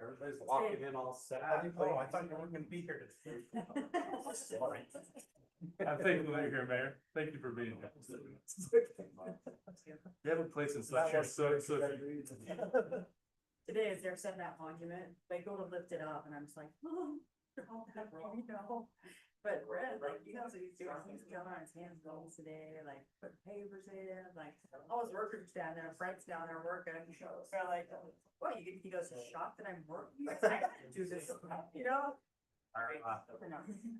Everybody's walking in all sad. Oh, I thought you weren't gonna be here today. Sorry. I'm thankful that you're here, Mayor. Thank you for being here. You have a place in such here, so. Today, as they're setting that monument, they go to lift it up and I'm just like, oh, no. But Red, like, he knows what he's doing. He's got on his hands goals today, like putting papers in, like all his workers down there, Frank's down there working. So like, what, he goes, you're shocked that I'm working? I do this, you know?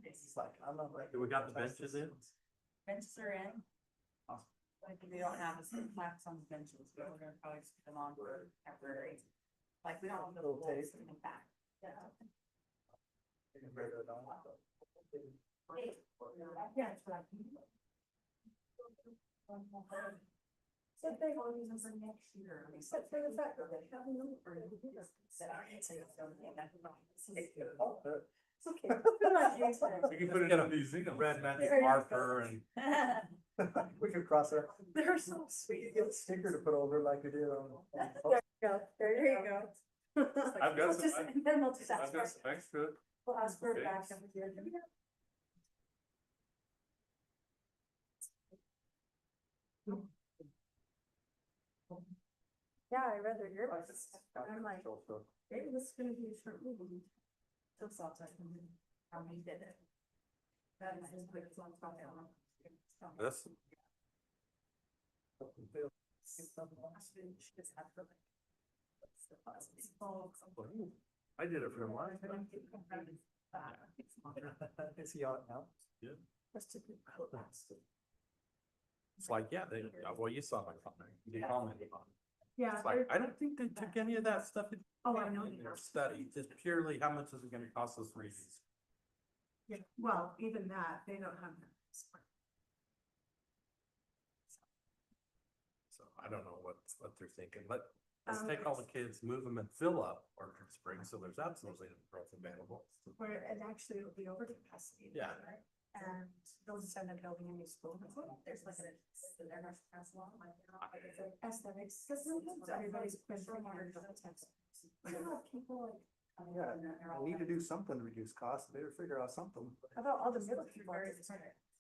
It's like, I'm not like. We got the benches in? Benches are in. Like, we don't have the plaques on the benches, but we're gonna probably just put them on for temporary. Like, we don't have the rules in the back. Yeah. Yeah, it's right. So they will use them for next year. Except for the fact that they have no. It's okay. We can put it in a museum. Red Magic Marker and. We could cross it. They're so sweet. Get a sticker to put over like we did on. There you go. I've got We'll some- just- and then we'll just I've ask for, got some extra. we'll ask for it back Thanks. every year. Yeah, I read their yearbooks. I'm like, it was gonna be a short movie. So soft, I can, how we did it. That is just quick, it's on top of it. This. I did it for a while. Is he on now? It's like, yeah, they, well, you saw my comment. You commented on it. Yeah. It's like, I don't think they took any of that stuff in Oh, I know. their study, just purely how much is it gonna cost us reasons. Yeah, well, even that, they don't have that. So I don't know what they're thinking. Let's take all the kids, move them and fill up Orchard Springs, so there's absolutely no growth available. Where it actually will be over capacity. Yeah. Right? And they'll just end up building a new school. There's like a, they're not pass along, like, it's an aesthetics. Everybody's been from our people like. Yeah, we need to do something to reduce costs. Better figure out something. How about all the middle people?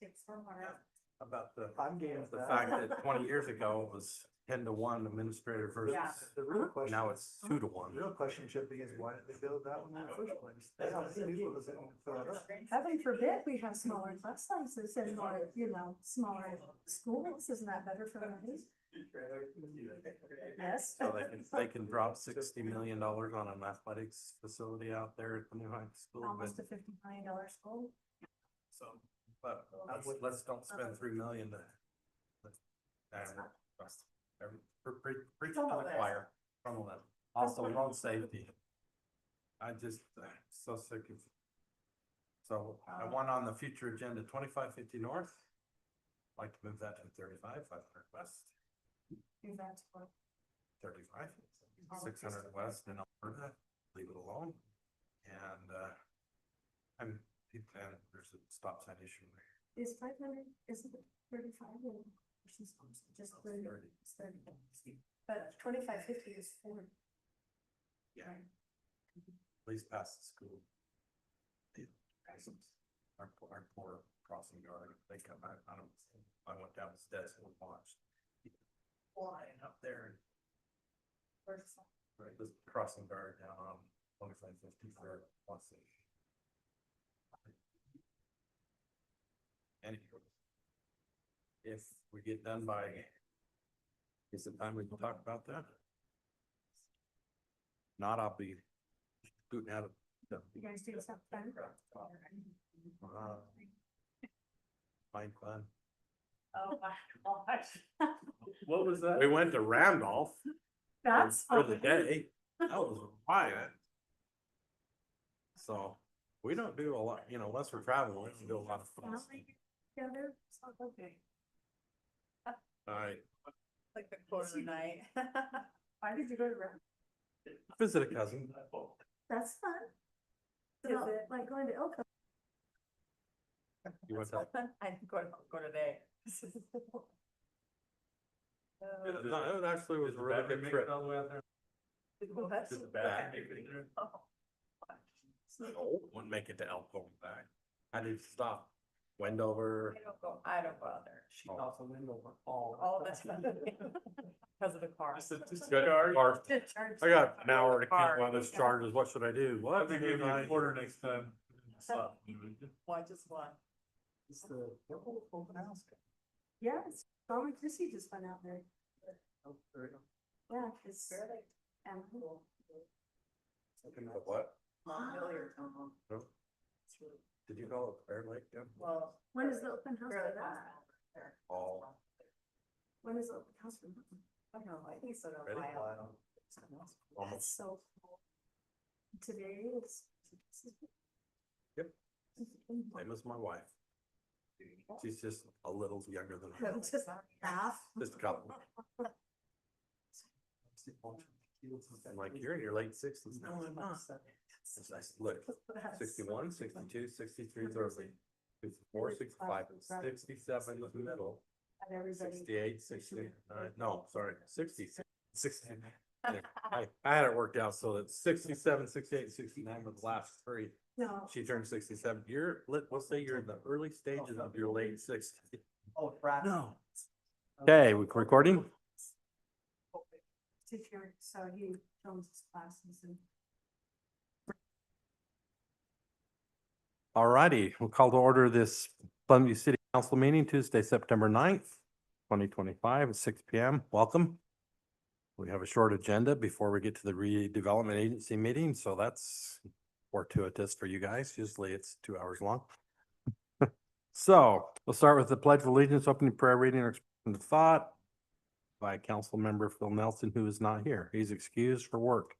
Take stormwater. About the I'm game with the that. fact that 20 years ago it was 10-1 administrator versus Yeah. The real question. now it's 2-1. The real question should be is why did they build that one in the first place? They don't need people to sit and fill it up. Heaven forbid we have smaller class sizes and more, you know, smaller schools. Isn't that better for everybody? Yes. So they can drop $60 million on an athletics facility out there at the new high school. But Almost a $50 million school. so, but let's don't spend $3 million to. Preach to the choir from the left. Also, road safety. I just, so sick of. So I want on the future agenda 2550 north. Like to move that to 35, 500 west, Do that for. 35, 600 west in Alberta, leave it alone. And, and there's a stop sign issue there. Is 500, isn't it 35? Or just 30, it's 30. But 2550 is 40. Yeah. At least past the school. Our poor crossing guard, they come out, I went down his desk and watched. Flying up there. Right, this crossing guard down on 2553rd. Anyway. If we get done by, is it time we can talk about that? Not, I'll be scooting out of. You guys do something fun? Fine fun. Oh my gosh. What was that? We went to Randolph That's for the fun. day. That was quiet. So we don't do a lot, you know, unless we're traveling, we don't do a lot of fun. Family together, so okay. I Like the quarter of the night. Why did you go to Rome? visit a cousin. That's fun. Is it like going to Ilka? You went to, I go today. It actually was a really good trip. No, wouldn't make it to Elko and back. I did stop Wendover. I don't go out there. She also went over all. Oh, that's fun. Because of the car. Car. I got an hour to count while this charges. What should I do? I What? think give you a quarter next time. Why just one? It's the open house. Yes, Norman Chrissy just went out there. Oh, there we go. Yeah, it's fairly amicable. What? Long Hilliard town hall. No. Did you call it Bear Lake? Yeah. Well. When is the open house fairly for that? there. Oh. When is the open house for that? I don't know, I think so. Ready? That's Almost. so cool. Today is. Yep. Same as my wife. She's just a little younger than I am. Just half. Just a couple. I'm like, you're in your late sixties now. It's nice. Look, 61, 62, 63 is early. 64, 65, 67 in the middle. And everybody. 68, 69, no, sorry, 60, 60. I had it worked out so that 67, 68, 69 were the last three. No. She turned 67. We'll say you're in the early stages of your late 60s. Oh, crap. No. Okay, we recording? Teacher, so he films his classes and. All righty, we'll call to order this Plainview City Council meeting Tuesday, September 9th, 2025 at 6 p.m. Welcome. We have a short agenda before we get to the redevelopment agency meeting, so that's fortuitous for you guys. Usually it's 2 hours long. So we'll start with the Pledge of Allegiance, opening prayer, reading, or expression of thought by Council Member Phil Nelson, who is not here. He's excused for work.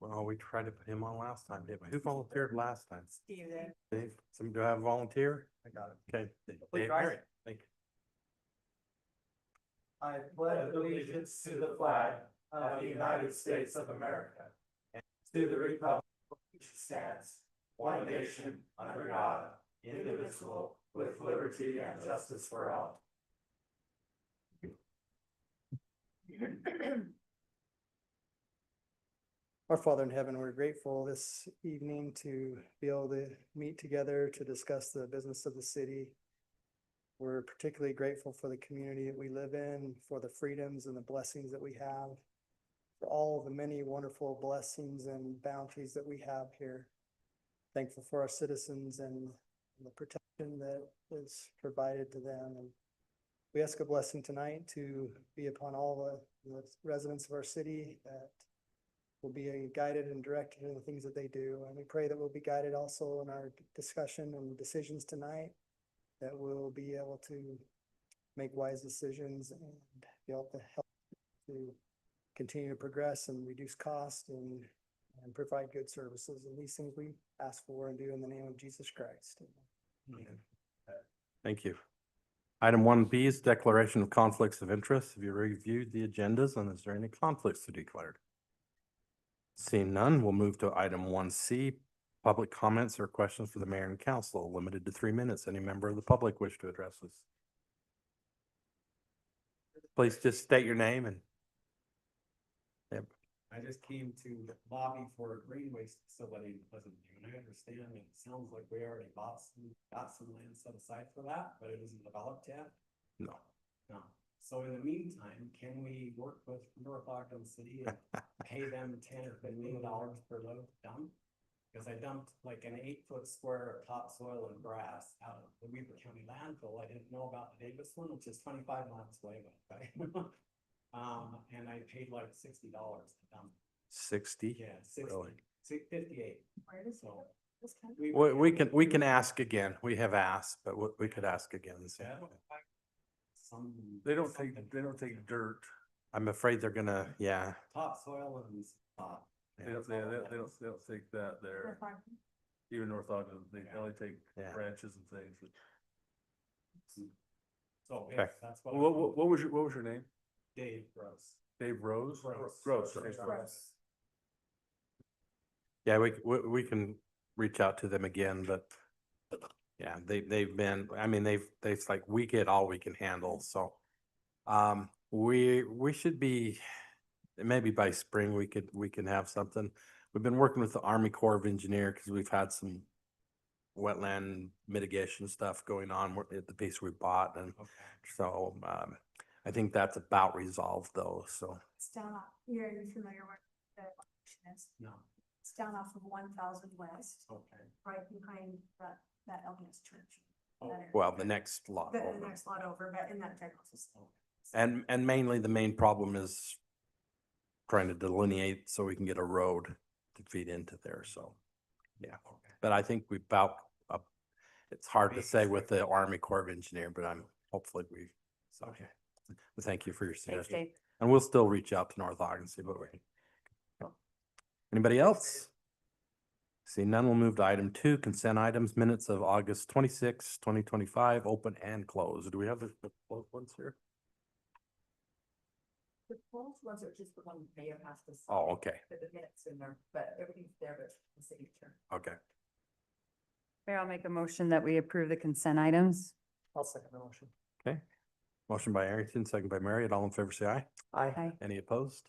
Well, we tried to put him on last time, didn't we? Who volunteered last time? Steve there. Dave, somebody do I have a volunteer? I got it. Okay. Please Dave rise. Merritt, thank you. I pledge allegiance to the flag of the United States of America and to the republic which stands, one nation, under God, indivisible, with liberty and justice for all. Our Father in heaven, we're grateful this evening to be able to meet together to discuss the business of the city. We're particularly grateful for the community that we live in, for the freedoms and the blessings that we have, for all of the many wonderful blessings and bounties that we have here. Thankful for our citizens and the protection that is provided to them. And we ask a blessing tonight to be upon all the residents of our city that will be guided and directed in the things that they do. And we pray that we'll be guided also in our discussion and decisions tonight, that we'll be able to make wise decisions and be able to help to continue to progress and reduce cost and provide good services. And these things we ask for and do in the name of Jesus Christ. Thank you. Item 1B is declaration of conflicts of interest. Have you reviewed the agendas and is there any conflicts to declared? Seeing none, we'll move to item 1C, public comments or questions for the mayor and council, limited to 3 minutes. Any member of the public wish to address us? Please just state your name and. Yep. I just came to lobby for a green waste facility in Pleasant View, and I understand it sounds like we already got some land set aside for that, but it isn't developed yet. No. No. So in the meantime, can we work with North Ogden City and pay them $10 or $15 per load dump? Because I dumped like an 8-foot square of topsoil and grass out of the Weaver County landfill. I didn't know about the Davis one, which is 25 miles away, but and I paid like $60 to dump. 60? Yeah, 60, Really? 58. Where does So this come? We can ask again. We have asked, but we could ask again. So yeah, some. They don't something- take dirt. I'm afraid they're gonna, yeah. Topsoil and top. They don't take that there. Even North Ogden, they only take Yeah. branches and things. So Okay. that's what. What was your name? Dave Gross. Dave Rose? Gross. Gross. Gross. Yeah, we can reach out to them again, but yeah, they've been, I mean, they've like, we get all we can handle, so We should be, maybe by spring, we can have something. We've been working with the Army Corps of Engineer because we've had some wetland mitigation stuff going on at the piece we bought, and Okay. so, I think that's about resolved though, so. It's down off, you're familiar with the location is, No, it's down off of 1,000 West, okay. right behind that LDS church. Oh, That area. Well, the next lot The over. next lot over, but in that general system. And mainly the main problem is trying to delineate so we can get a road to feed into there, so. Yeah, Okay. but I think we about, it's hard to say with the Army Corps of Engineer, but hopefully we, so. Okay. But thank you for your Thanks, suggestion. Dave. And we'll still reach out to North Ogden and see what we. Anybody else? See none, we'll move to item 2, consent items, minutes of August 26, 2025, open and closed. Do we have the closed ones here? The closed ones are just the one mayor has to. sign. Oh, okay, But the minutes in there, but everything's there, but the signature. okay. Mayor, I'll make a motion that we approve the consent items. I'll second the motion. Okay. Motion by Arrington, second by Marriott. All in favor, say aye. Aye. Aye. Any opposed?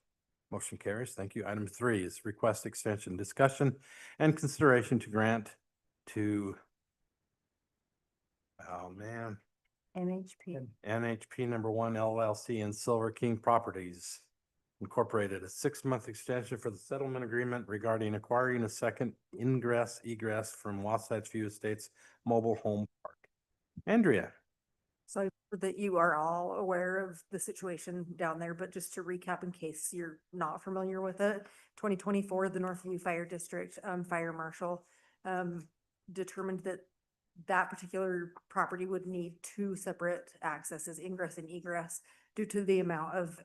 Motion carries. Thank you. Item 3 is request extension, discussion and consideration to grant to, oh man, MHP. NHP number 1 LLC and Silver King Properties Incorporated, a 6-month extension for the settlement agreement regarding acquiring a second ingress egress from Wasatch View Estates Mobile Home Park. Andrea. So that you are all aware of the situation down there, but just to recap in case you're not familiar with it. 2024, the Northview Fire District Fire Marshal determined that that particular property would need 2 separate accesses, ingress and egress, due to the amount of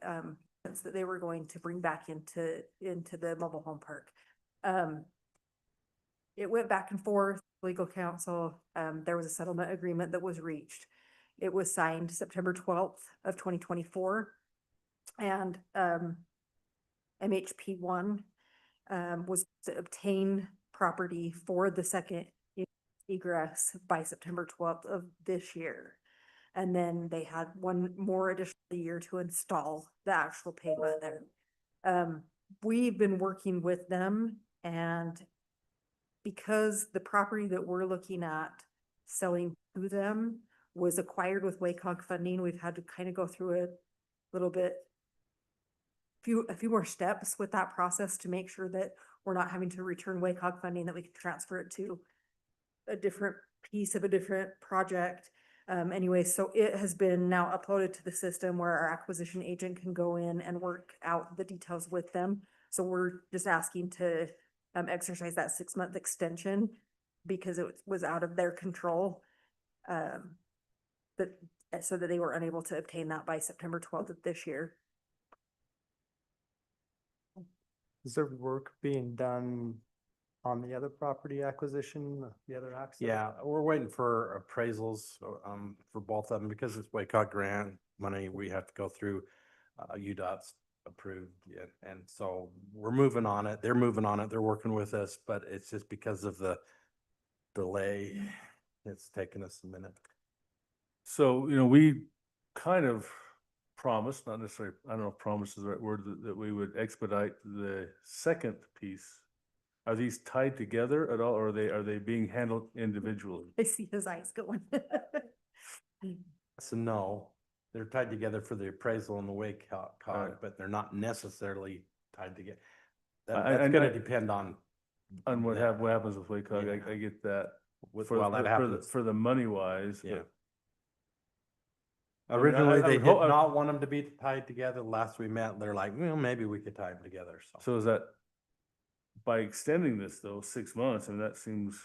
that they were going to bring back into the mobile home park. It went back and forth, legal counsel, there was a settlement agreement that was reached. It was signed September 12th of 2024. And MHP1 was to obtain property for the second egress by September 12th of this year. And then they had one more additional year to install the actual pavement there. We've been working with them, and because the property that we're looking at selling to them was acquired with WACOG funding, we've had to kind of go through a little bit, a few more steps with that process to make sure that we're not having to return WACOG funding, that we can transfer it to a different piece of a different project. Anyway, so it has been now uploaded to the system where our acquisition agent can go in and work out the details with them. So we're just asking to exercise that 6-month extension because it was out of their control. But so that they were unable to obtain that by September 12th of this year. Is there work being done on the other property acquisition, the other access? Yeah, we're waiting for appraisals, for both of them because it's WACOG grant money. We have to go through, UDOT's approved yet. And so we're moving on it. They're moving on it. They're working with us, but it's just because of the delay. It's taken us a minute. So, we kind of promised, not necessarily, I don't know if promise is the right word, that we would expedite the second piece. Are these tied together at all, or are they being handled individually? I see his eyes going. So no, they're tied together for the appraisal and the WACOG, Right. but they're not necessarily tied together. I- That's I- gonna I- depend on. On what the- happens with WACOG, Yeah. I get that. Well, that happens. For the money wise. Yeah. I mean, Originally, I they would did hope- not want them to be tied together. Last we met, they're like, well, maybe we could tie them together, so. So is that, by extending this though, 6 months, and that seems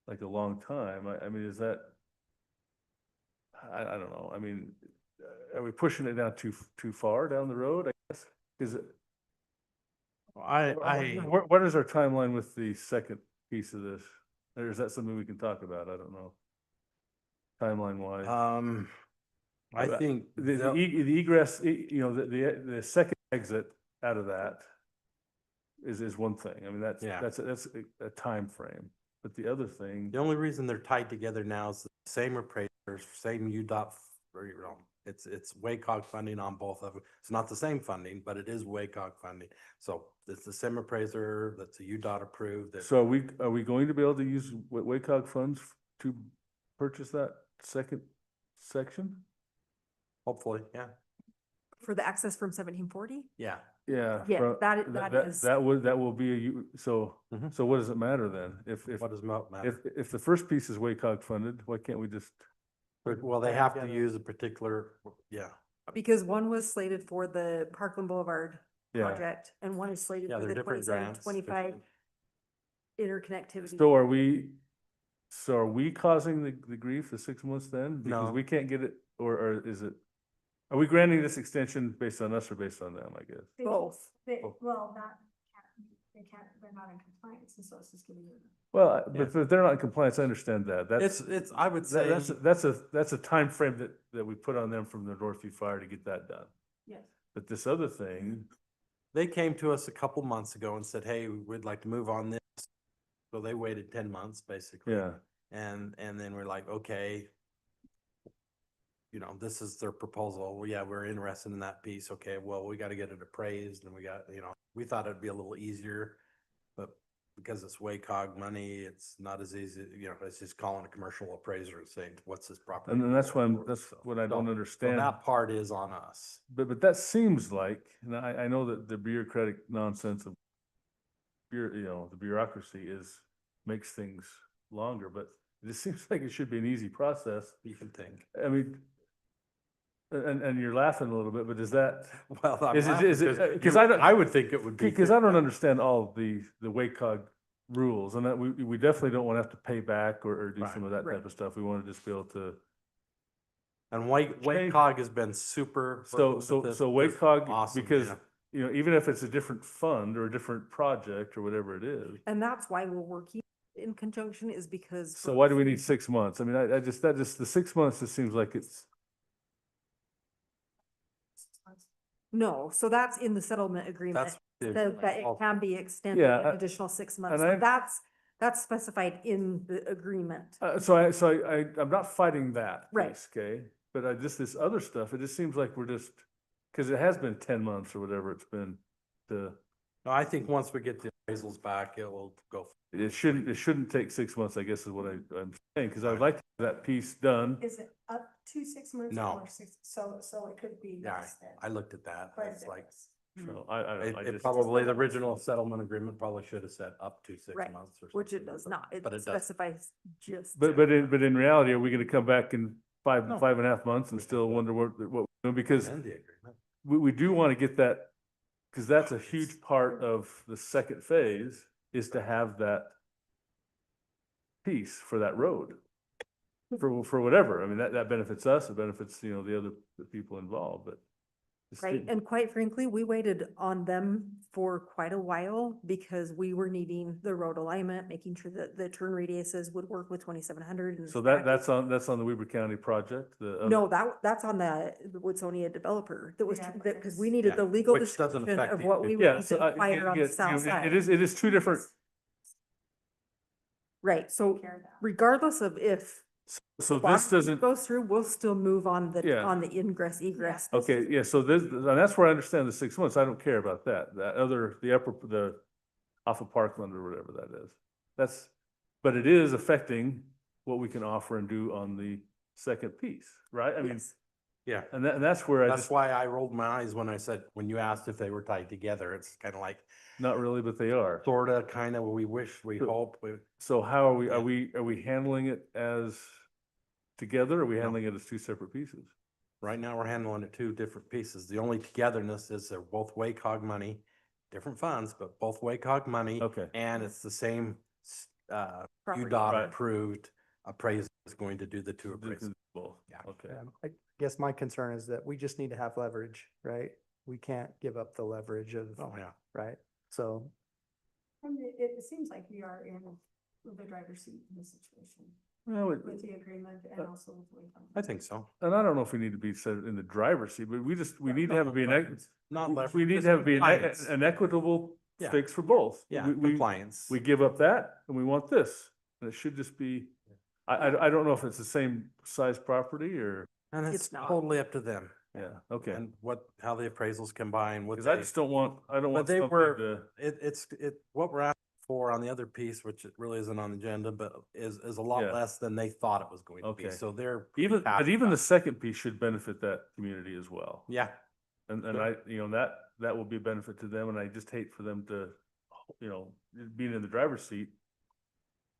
like a long time, I mean, is that? I don't know, I mean, are we pushing it down too far down the road, I guess? Is it? What is our timeline with the second piece of this? Or is that something we can talk about? I don't know. Timeline wise. I think. The egress, the second exit out of that is one thing. I mean, Yeah. that's a time frame. But the other thing, The only reason they're tied together now is the same appraisers, same UDOT, It's WACOG funding on both of them. It's not the same funding, but it is WACOG funding. So it's the same appraiser, that's a UDOT approved. that- So are we going to be able to use WACOG funds to purchase that second section? Hopefully, yeah, For the access from 1740? yeah. Yeah. Yeah, that is- That will be so, Mhm. so what does it matter then? If, What does matter? if the first piece is WACOG funded, why can't we just? Well, they tie have to together. use a particular, yeah. Because one was slated for the Parkland Boulevard Yeah. project and one is slated Yeah, for they're the different 27, grants. 25 interconnectivity. So are we causing the grief, the 6 months then? Because No. we can't get it, or is it? Are we granting this extension based on us or based on them, I guess? They- Both. Well, they're not in compliance, and so it's just giving you. Well, Yeah. but if they're not in compliance, I understand that. It's, I would say. That's a timeframe that we put on them from the Northview Fire to get that done. Yes. But this other thing, They came to us a couple months ago and said, hey, we'd like to move on this. So they waited 10 months, basically. yeah, And then we're like, okay. You know, this is their proposal. Well, yeah, we're interested in that piece. Okay, well, we gotta get it appraised and we got, we thought it'd be a little easier. But because it's WACOG money, it's not as easy, it's just calling a commercial appraiser and saying, what's this property? and then that's worth? what I don't So understand. that part is on us. But that seems like, and I know that the bureaucratic nonsense of the bureaucracy makes things longer, but it just seems like it should be an easy process. You can think. I mean, and you're laughing a little bit, but is that, Well, I'm Is it- laughing is it- because 'cause I don't- I would think it would be. because I don't understand all the WACOG rules, and that we definitely don't want to have to pay back or do some of that type of stuff. We want to just be able to. And WACOG has been super. So with this- this WACOG, awesome, because, yeah. even if it's a different fund or a different project or whatever it is. And that's why we're working in conjunction is because. So why do we need 6 months? I mean, the 6 months, just seems like it's, No, so that's in the settlement agreement, That's. that it can be extended Yeah, an additional 6 months. and So that's specified in the agreement. I'm not fighting that Right. piece, okay? But this other stuff, it just seems like we're just, because it has been 10 months or whatever it's been to. No, I think once we get the appraisals back, it will go. It shouldn't take 6 months, I guess is what I'm saying, because I'd like to have that piece done. Is it up to 6 months? No. Or six, so it could be Yeah, less than. I looked at that. quite a It's bit like, less. So I don't know, I it just. probably, the original settlement agreement probably should have said up to 6 Right, months or something. Which it does not. It But it does. specifies just. But in reality, are we gonna come back in No. 5.5 months and still wonder what we're doing? Because And the agreement. we do want to get that, because that's a huge part of the second phase, is to have that piece for that road. For whatever, I mean, that benefits us, it benefits, the the people involved, but. it's Right, still- and quite frankly, we waited on them for quite a while because we were needing the road alignment, making sure that the turn radiuses would work with 2700. and So that's on the Weber County project, the. other- No, that's on the Woodsonia developer, that was, Yeah, because we needed Yeah, the legal which doesn't description affect of the- what we Yeah, would so require on the south side. it is two different, Right, so Take care of that. regardless of if. so water this doesn't. Goes through, we'll still move on Yeah. on the ingress egress. Okay, yeah, so and that's where I understand the 6 months, I don't care about that, the off of Parkland or whatever that is. But it is affecting what we can offer and do on the second piece, right? I mean, Yes. Yeah, and that's where I that's just, why I rolled my eyes when I said, when you asked if they were tied together, it's kind of like, not really, but they are. sorta, kind of, we wish, we So- hope, So how are we, Yeah. are we handling it as together, or are we handling it as two separate pieces? right now we're handling it two different pieces. The only togetherness is they're both WACOG money, different funds, but both WACOG money. Okay. And it's the same, Property. UDOT Right. approved appraiser is going to do the two appraisals. Both, Yeah. okay. I guess my concern is that we just need to have leverage, right? We can't give up the leverage of, Oh, yeah. right? So And it seems like we are in the driver's seat in this situation Well, with the agreement and also with. Waycom. I think so. and I don't know if we need to be set in the driver's seat, but we need to have it be Not leverage. we need just to have it be compliance. an equitable Yeah. fix for both. Yeah, We compliance. give up that and we want this, and it should just be, I don't know if it's the same size property or, And it's It's not. totally up to them. Yeah, okay. And how the appraisals combine, what Cause I they, just don't want, I don't but want they something were, to, what we're asking for on the other piece, which it really isn't on the agenda, but is a lot Yeah. less than they thought it was going to be. Okay. So they're. pretty even, but happy even about the it. second piece should benefit that community as well. Yeah, And Sure. I, that will be a benefit to them, and I just hate for them to, being in the driver's seat.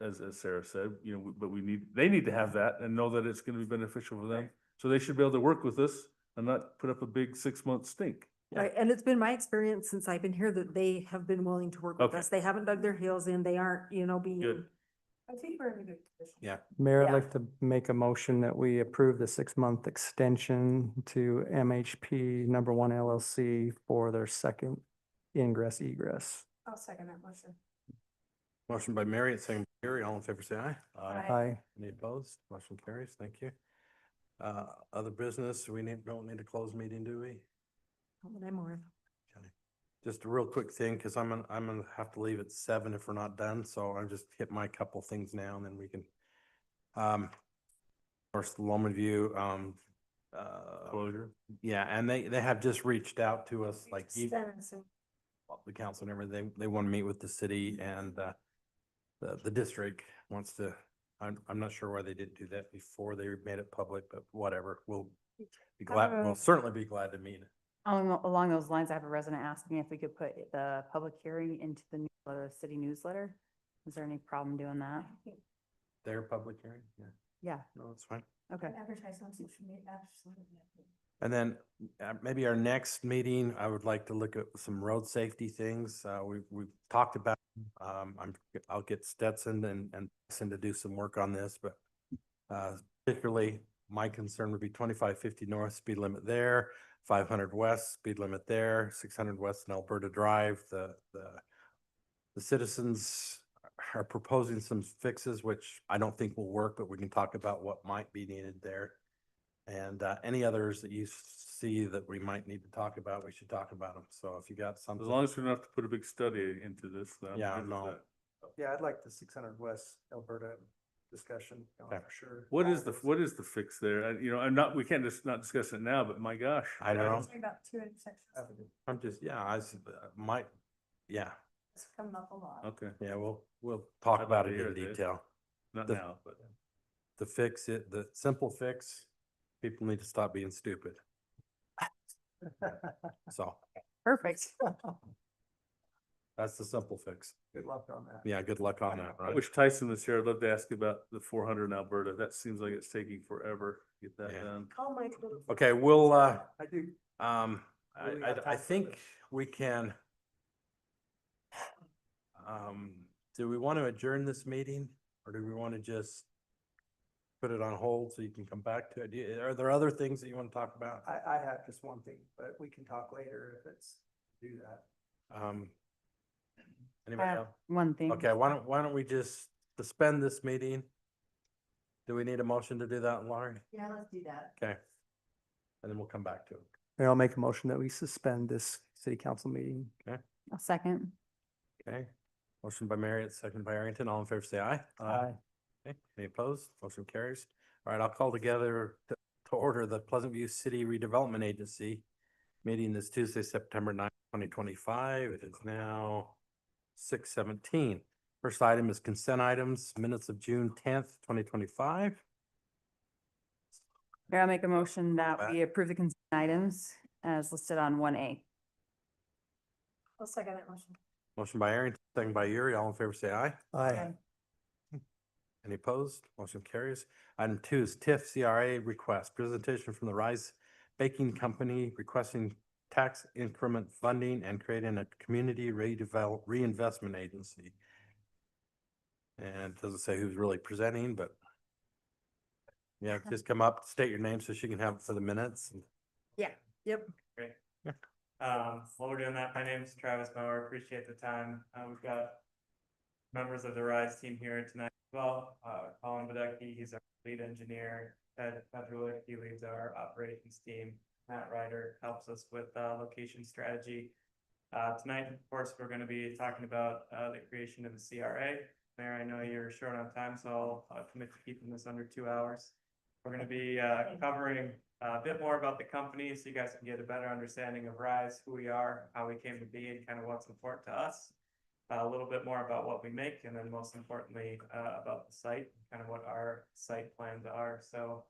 As Sarah said, but they need to have that and know that it's gonna be beneficial for them. So they should be able to work with us and not put up a big 6-month stink. Yeah. Right, and it's been my experience since I've been here that they have been willing to work with Okay. us. They haven't dug their heels in. They aren't, being. Good. I think we're in a good position. yeah. Mayor, I'd Yeah. like to make a motion that we approve the 6-month extension to MHP number 1 LLC for their second ingress egress. I'll second that motion. Motion by Mary, second by Gary, all in favor, say aye. Aye. Any opposed? Motion carries. Thank you. Other business, don't need a closed meeting, do we? Not that I'm aware of. Okay. Just a real quick thing, because I'm gonna have to leave at 7 if we're not done, so I'll just hit my couple things now and then we can. First, the Loma View, Closure. yeah, and they have just reached out to us, like Extension. the council and everything. They want to meet with the city and the district wants to. I'm not sure why they didn't do that before they made it public, but whatever. We'll be glad. We'll certainly be glad to meet. Along those lines, I have a resident asking if we could put the public hearing into the newsletter, city newsletter. Is there any problem doing that? Their public hearing. Yeah, Yeah, no, that's fine. okay. Advertise on social media, absolutely. And then maybe our next meeting, I would like to look at some road safety things. We've talked about, I'll get Stetson and Stetson to do some work on this, but particularly my concern would be 2550 north speed limit there, 500 west speed limit there, 600 west in Alberta Drive. The citizens are proposing some fixes, which I don't think will work, but we can talk about what might be needed there. And any others that you see that we might need to talk about, we should talk about them. So if you got As something. long as we don't have to put a big study into this, then I'm Yeah, good with no. that. Yeah, I'd like the 600 West Alberta discussion, Okay. for sure. What is the fix there? We can't just not discuss it now, but my gosh. I don't know. Say about 2 intersections. I'm just, yeah, might, yeah, It's coming up a lot. Okay, yeah, we'll talk I'd about like it to in hear it, detail. not The- now, but. The simple fix, people need to stop being stupid. So Perfect. that's the simple fix. Good luck on that. Yeah, good luck on that, I right? wish Tyson was here. I'd love to ask you about the 400 in Alberta. That seems like it's taking forever to get that Yeah. done. Call Mike. Okay, we'll, I do. We got I time for think this. we can. Do we want to adjourn this meeting or do we want to just put it on hold so you can come back to it? Are there other things that you want to talk about? I have just one thing, but we can talk later if it's, do that. I Anybody have else? one thing. Okay, why don't we just suspend this meeting? Do we need a motion to do that, Laurie? Yeah, let's do that. Okay. And then we'll come back to it. Mayor, I'll make a motion that we suspend this city council meeting. A second. Okay. Motion by Marriott, second by Arrington. All in favor, say aye. Aye. Okay, any opposed? Motion carries. All right, I'll call together to order the Pleasant View City Redevelopment Agency meeting this Tuesday, September 9th, 2025. It is now 6:17. First item is consent items, minutes of June 10th, 2025. Mayor, I'll make a motion that we approve the consent items as listed on 1A. I'll second that motion. Motion by Arrington, second by Yuri. All in favor, say aye. Aye. Any opposed? Motion carries. Item 2 is TIF CRA request, presentation from the Rise Baking Company requesting tax increment funding and creating a community reinvestment agency. And it doesn't say who's really presenting, but yeah, just come up, state your name so she can have it for the minutes. Yep. While we're doing that, my name is Travis Mower. Appreciate the time. We've got members of the RISE team here tonight as well. Colin Badecki, he's our lead engineer. Ted Pedrulik, he leads our operations team. Matt Ryder helps us with location strategy. Tonight, of course, we're going to be talking about the creation of the CRA. Mayor, I know you're short on time, so I'll commit to keeping this under 2 hours. We're gonna be covering a bit more about the company, so you guys can get a better understanding of Rise, who we are, how we came to be, and kind of what's important to us. A little bit more about what we make, and then most importantly, about the site, kind of what our site plans are. So,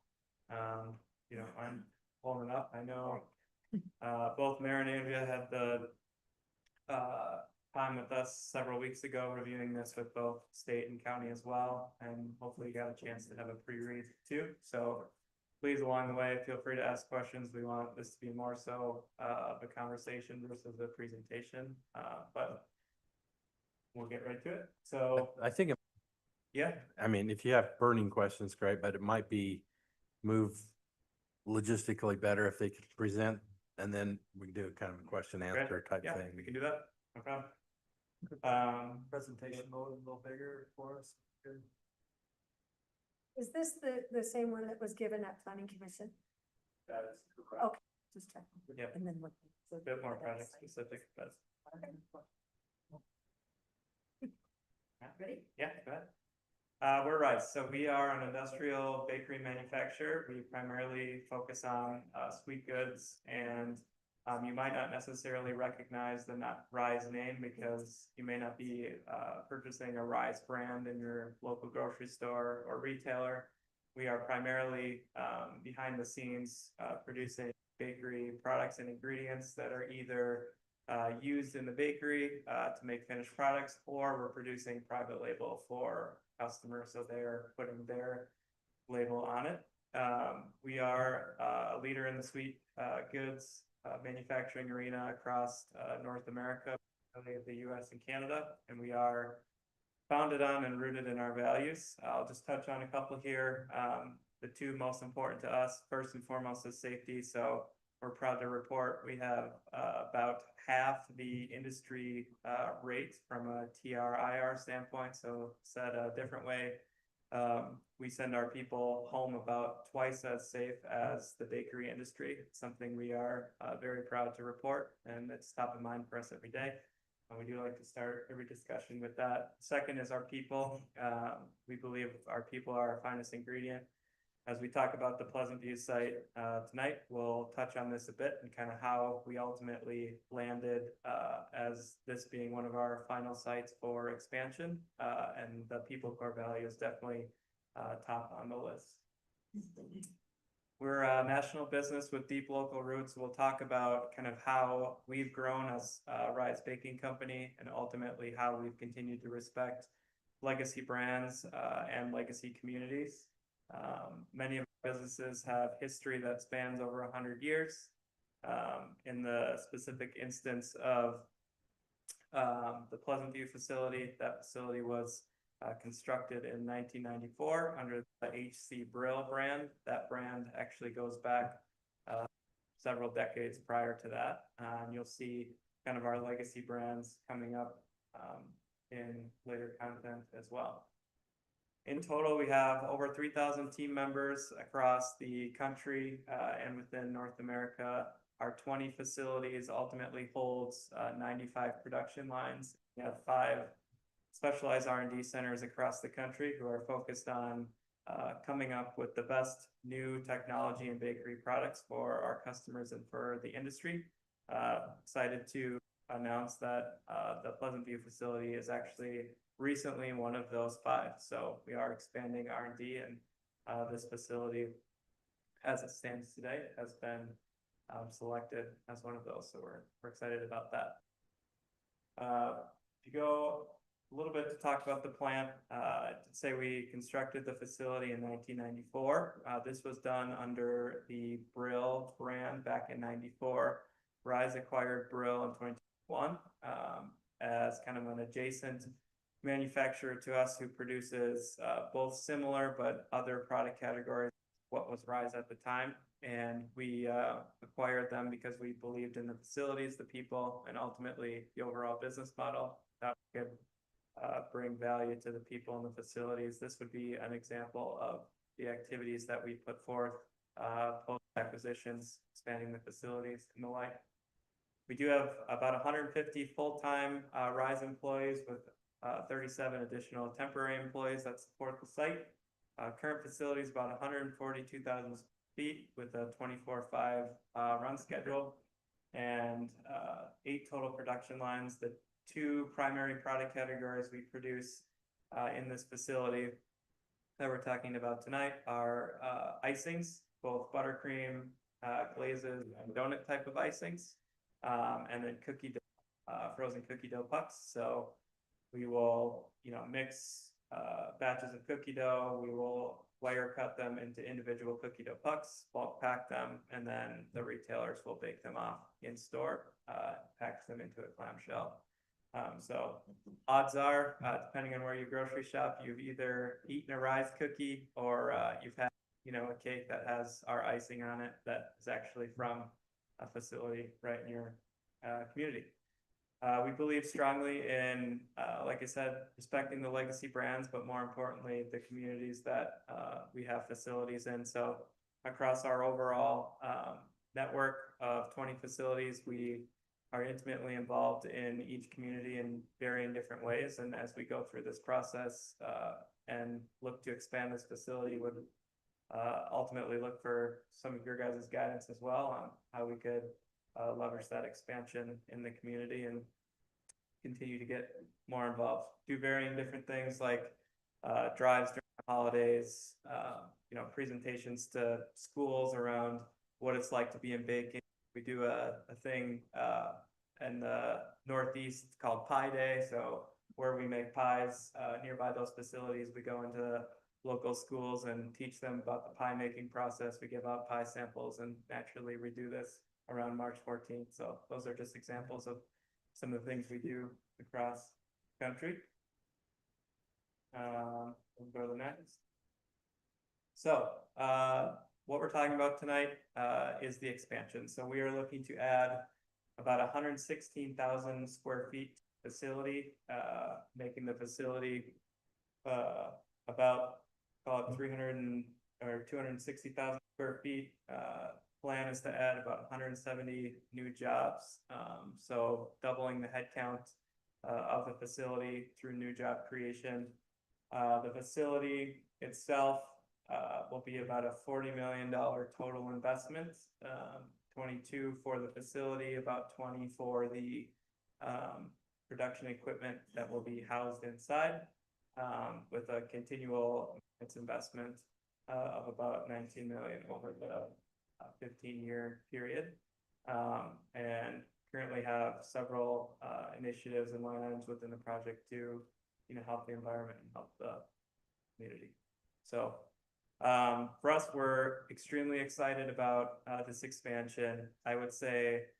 you know, I'm pulling it up. I know both Mayor and Andrea had the time with us several weeks ago, reviewing this with both state and county as well, and hopefully you got a chance to have a pre-read too. So please, along the way, feel free to ask questions. We want this to be more so of a conversation versus a presentation, but we'll get right to it. So, I think, yeah, I mean, if you have burning questions, great, but it might be move logistically better if they could present, and then we can do kind of a question answer type yeah, thing. we can do that. No problem. Presentation mode a little bigger for us. Is this the same one that was given at planning commission? That is correct. Okay, just checking. Yep, And then what? a bit more project specific, but Ready? yeah, go ahead. We're Rice, so we are an industrial bakery manufacturer. We primarily focus on sweet goods, and you might not necessarily recognize the Rise name because you may not be purchasing a Rise brand in your local grocery store or retailer. We are primarily behind the scenes producing bakery products and ingredients that are either used in the bakery to make finished products, or we're producing private label for customers, so they're putting their label on it. We are a leader in the sweet goods manufacturing arena across North America, the US and Canada, and we are founded on and rooted in our values. I'll just touch on a couple here. The two most important to us, first and foremost, is safety. So we're proud to report we have about half the industry rate from a TRIR standpoint. So said a different way, we send our people home about twice as safe as the bakery industry. It's something we are very proud to report, and it's top of mind for us every day. And we do like to start every discussion with that. Second is our people. We believe our people are our finest ingredient. As we talk about the Pleasant View site tonight, we'll touch on this a bit and kind of how we ultimately landed as this being one of our final sites for expansion. And the people core value is definitely top on the list. We're a national business with deep local roots. We'll talk about kind of how we've grown as a Rise Baking Company, and ultimately how we've continued to respect legacy brands and legacy communities. Many of our businesses have history that spans over 100 years. In the specific instance of the Pleasant View facility, that facility was constructed in 1994 under the HC Brill brand. That brand actually goes back several decades prior to that. And you'll see kind of our legacy brands coming up in later content as well. In total, we have over 3,000 team members across the country and within North America. Our 20 facilities ultimately holds 95 production lines. We have 5 specialized R&D centers across the country who are focused on coming up with the best new technology and bakery products for our customers and for the industry. Excited to announce that the Pleasant View facility is actually recently one of those 5. So we are expanding R&D, and this facility, as it stands today, has been selected as one of those. So we're excited about that. If you go a little bit to talk about the plant, to say we constructed the facility in 1994. This was done under the Brill brand back in 94. Rise acquired Brill in 2021 as kind of an adjacent manufacturer to us who produces both similar but other product categories. What was Rise at the time, and we acquired them because we believed in the facilities, the people, and ultimately the overall business model that could bring value to the people in the facilities. This would be an example of the activities that we put forth post acquisitions, expanding the facilities and the like. We do have about 150 full-time Rise employees with 37 additional temporary employees that support the site. Current facility is about 142,000 feet with a 24/5 run schedule and 8 total production lines. The 2 primary product categories we produce in this facility that we're talking about tonight are icings, both buttercream, glazes, and donut type of icings, and then frozen cookie dough pucks. So we will, mix batches of cookie dough. We will layer cut them into individual cookie dough pucks, bulk pack them, and then the retailers will bake them off in store, package them into a clamshell. So odds are, depending on where you grocery shop, you've either eaten a Rise cookie or you've had, a cake that has our icing on it that is actually from a facility right in your community. We believe strongly in, like I said, respecting the legacy brands, but more importantly, the communities that we have facilities in. So across our overall network of 20 facilities, we are intimately involved in each community in varying different ways. And as we go through this process and look to expand this facility, would ultimately look for some of your guys' guidance as well on how we could leverage that expansion in the community and continue to get more involved. Do varying different things like drives during the holidays, presentations to schools around what it's like to be in baking. We do a thing in the Northeast called Pie Day. So where we make pies nearby those facilities, we go into local schools and teach them about the pie making process. We give out pie samples, and naturally we do this around March 14th. So those are just examples of some of the things we do across the country. We'll go to the next. So what we're talking about tonight is the expansion. So we are looking to add about 116,000 square feet facility, making the facility about, call it 260,000 square feet. Plan is to add about 170 new jobs. So doubling the headcount of the facility through new job creation. The facility itself will be about a $40 million total investment, 22 for the facility, about 20 for the production equipment that will be housed inside, with a continual investment of about 19 million over the 15-year period, and currently have several initiatives and line items within the project to help the environment and help the community. So for us, we're extremely excited about this expansion. I would say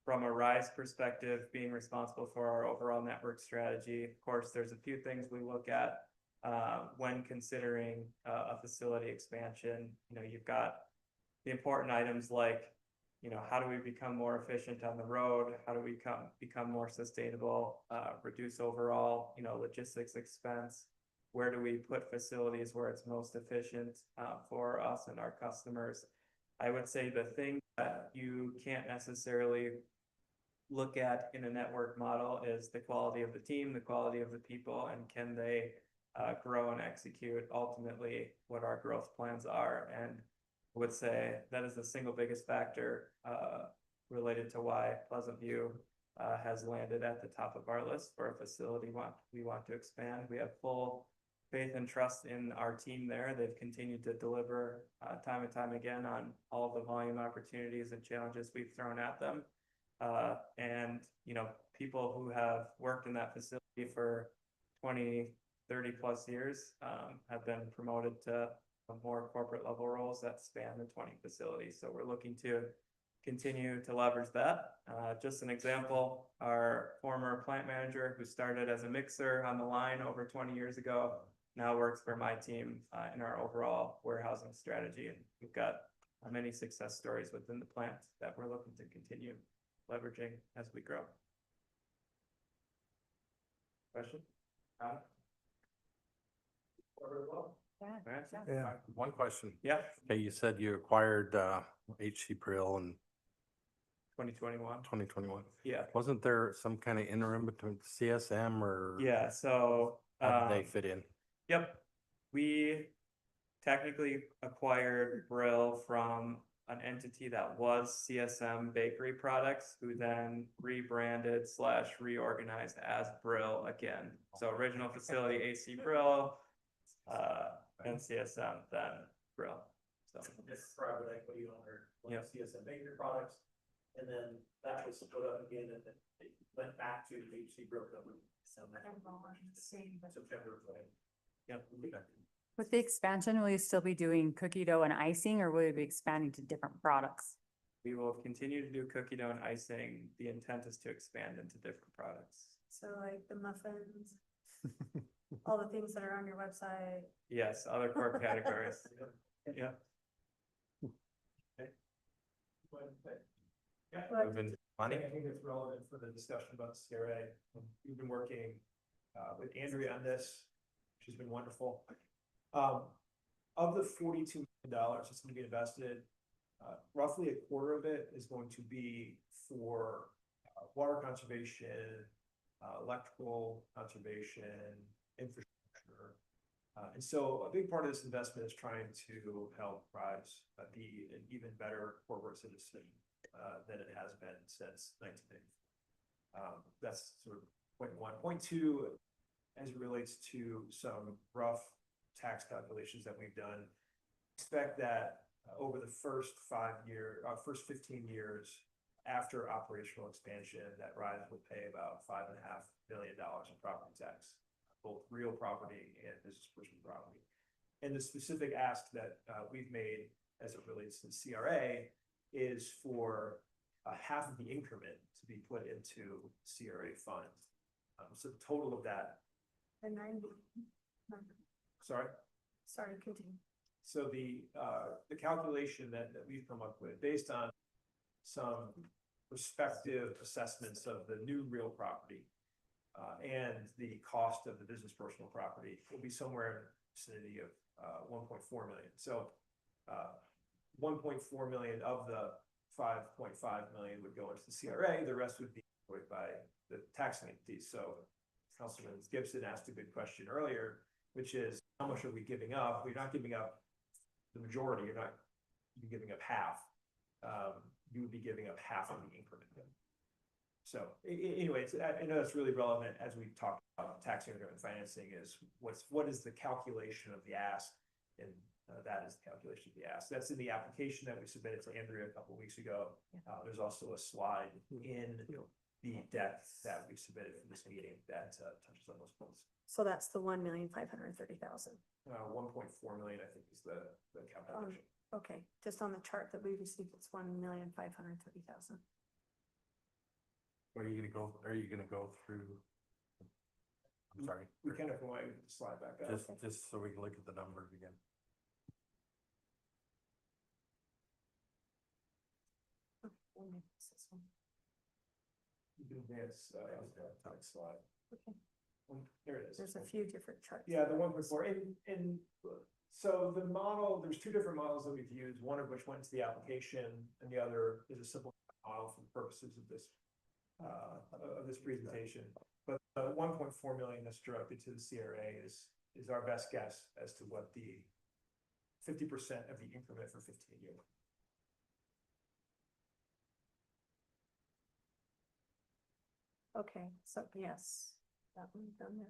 from a RISE perspective, being responsible for our overall network strategy, of course, there's a few things we look at when considering a facility expansion. You've got the important items like, how do we become more efficient on the road? How do we become more sustainable, reduce overall, logistics expense? Where do we put facilities where it's most efficient for us and our customers? I would say the thing that you can't necessarily look at in a network model is the quality of the team, the quality of the people, and can they grow and execute ultimately what our growth plans are. And I would say that is the single biggest factor related to why Pleasant View has landed at the top of our list for a facility we want to expand. We have full faith and trust in our team there. They've continued to deliver time and time again on all of the volume opportunities and challenges we've thrown at them. And people who have worked in that facility for 20, 30 plus years have been promoted to more corporate level roles that span the 20 facilities. So we're looking to continue to leverage that. Just an example, our former plant manager who started as a mixer on the line over 20 years ago now works for my team in our overall warehousing strategy. And we've got many success stories within the plant that we're looking to continue leveraging as we grow. Question? Yeah. One question. Yeah, Okay, you said you acquired HC Brill in 2021. 2021. Yeah. Wasn't there some kind of interim between CSM or Yeah, so how did they fit in? Yep. We technically acquired Brill from an entity that was CSM Bakery Products, who then rebranded / reorganized as Brill again. So original facility AC Brill, and CSM then Brill. So This private equity owner, Yep. CSM Bakery Products, and then that was split up again, and then it went back to the HC Brook Company. September of 20. Yep. With the expansion, will you still be doing cookie dough and icing, or will you be expanding to different products? We will continue to do cookie dough and icing. The intent is to expand into different products. So like the muffins, all the things that are on your website. Yes, other core categories. Yeah. I've been money. I think it's relevant for the discussion about CRA. We've been working with Andrea on this. She's been wonderful. Of the $42 million that's going to be invested, roughly a quarter of it is going to be for water conservation, electrical conservation, infrastructure. And so a big part of this investment is trying to help Rise be an even better corporate citizen than it has been since 1980. That's sort of point one. Point two, as it relates to some rough tax calculations that we've done, expect that over the first 15 years after operational expansion, that Rise would pay about $5.5 million in property tax, both real property and business personal property. And the specific ask that we've made as it relates to the CRA is for half of the increment to be put into CRA funds. So the total of that, And 90. Sorry, continue. so the calculation that we've come up with, based on some prospective assessments of the new real property and the cost of the business personal property, will be somewhere in the vicinity of 1.4 million. So 1.4 million of the 5.5 million would go into the CRA. The rest would be employed by the taxing entities. So Councilman Gibson asked a good question earlier, which is how much are we giving up? We're not giving up the majority. You're not giving up half. You would be giving up half of the increment. So anyway, I know that's really relevant as we talk about taxing and financing is what is the calculation of the ask, and that is the calculation of the ask. That's in the application that we submitted to Andrea a couple of weeks ago. There's also a slide in the deck that we submitted for this meeting that touches on those points. So that's the 1,530,000. 1.4 million, I think, is the calculation. Okay, just on the chart that we received, it's 1,530,000. Are you gonna go through? I'm sorry, We kind of want to slide back up. just so we can look at the numbers again. This one. You can advance next slide. Okay. Here it is. There's a few different charts. Yeah, the 1.4, and so the model, there's two different models that we've used, one of which went to the application, and the other is a simple model for the purposes of this presentation. But 1.4 million that's directed to the CRA is our best guess as to what the 50% of the increment for 15 years. Okay, so yes, that one's done there.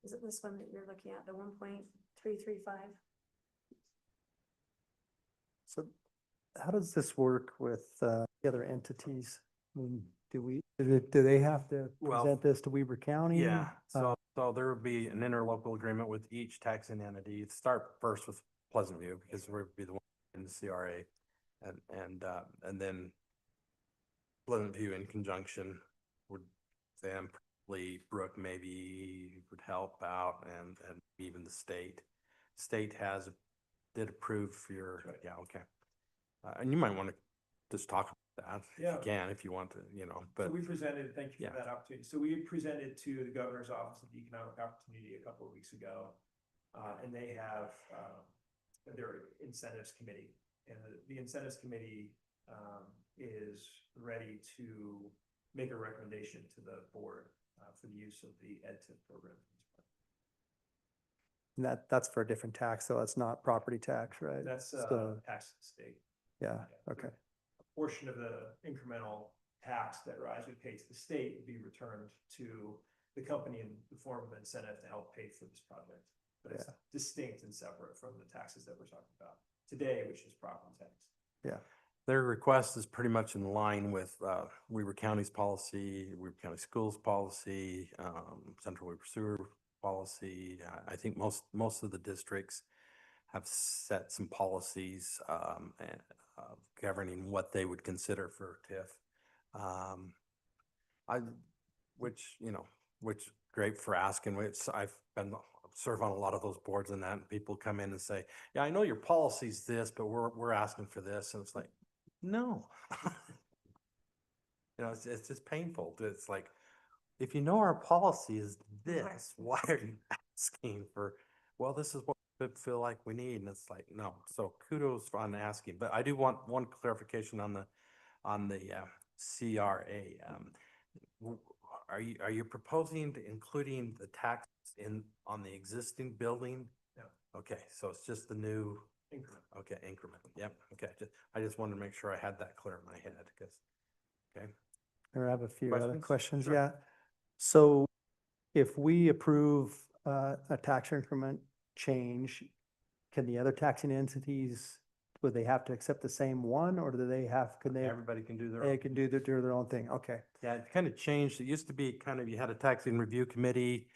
Is it this one that you're looking at, the 1.335? So how does this work with the other entities? I mean, do they have to Well, present this to Weber County? Yeah, so there would be an interlocal agreement with each taxing entity. Start first with Pleasant View because we'd be the one in the CRA, and then Pleasant View in conjunction would then probably Brook maybe would help out, and even the state. State did approve for your Right. yeah, okay, and you might want to just talk about that Yeah. if you want to, but So we presented, thank you Yeah. for that opportunity. So we presented to the governor's office of economic opportunity a couple of weeks ago. And they have their incentives committee, and the incentives committee is ready to make a recommendation to the board, for the use of the EdTip program. And that's for a different tax, so it's not property tax, right? That's, So, tax to the state. yeah, okay. A portion of the incremental tax that Rise would pay to the state would be returned to the company in the form of an incentive to help pay for this project. But it's distinct and separate from the taxes that we're talking about today, which is property tax. Yeah. Their request is pretty much in line with Weber County's policy, Weber County Schools policy, Central Weber Sewer policy. I think most of the districts have set some policies governing what they would consider for TIF. Which great for asking. I've been serve on a lot of those boards and that, and people come in and say, yeah, I know your policy's this, but we're asking for this. And it's like, no. It's just painful. It's like, if you know our policy is this, why are you asking for, well, this is what we feel like we need. And it's like, no. So kudos on asking, but I do want one clarification on the CRA. Are you proposing to including the tax on the existing building? No. Okay, so it's just the new Increment. Okay, increment. Yep. Okay. I just wanted to make sure I had that clear in my head because, okay. I have a few other questions, Sure. yeah. So if we approve a tax increment change, can the other taxing entities, would they have to accept the same one, or do they have, Everybody can do their they own. can do their own thing? Okay. Yeah, it kind of changed. It used to be you had a taxing review committee.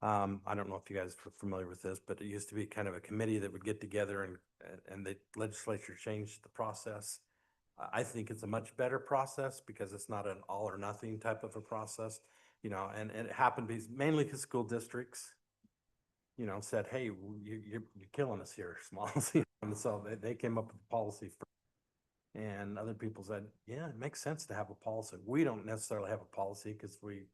I don't know if you guys are familiar with this, but it used to be kind of a committee that would get together and the legislature changed the process. I think it's a much better process because it's not an all or nothing type of a process, and it happened mainly because school districts, said, hey, you're killing us here, Smalls. And so they came up with the policy first. And other people said, yeah, it makes sense to have a policy. We don't necessarily have a policy because we've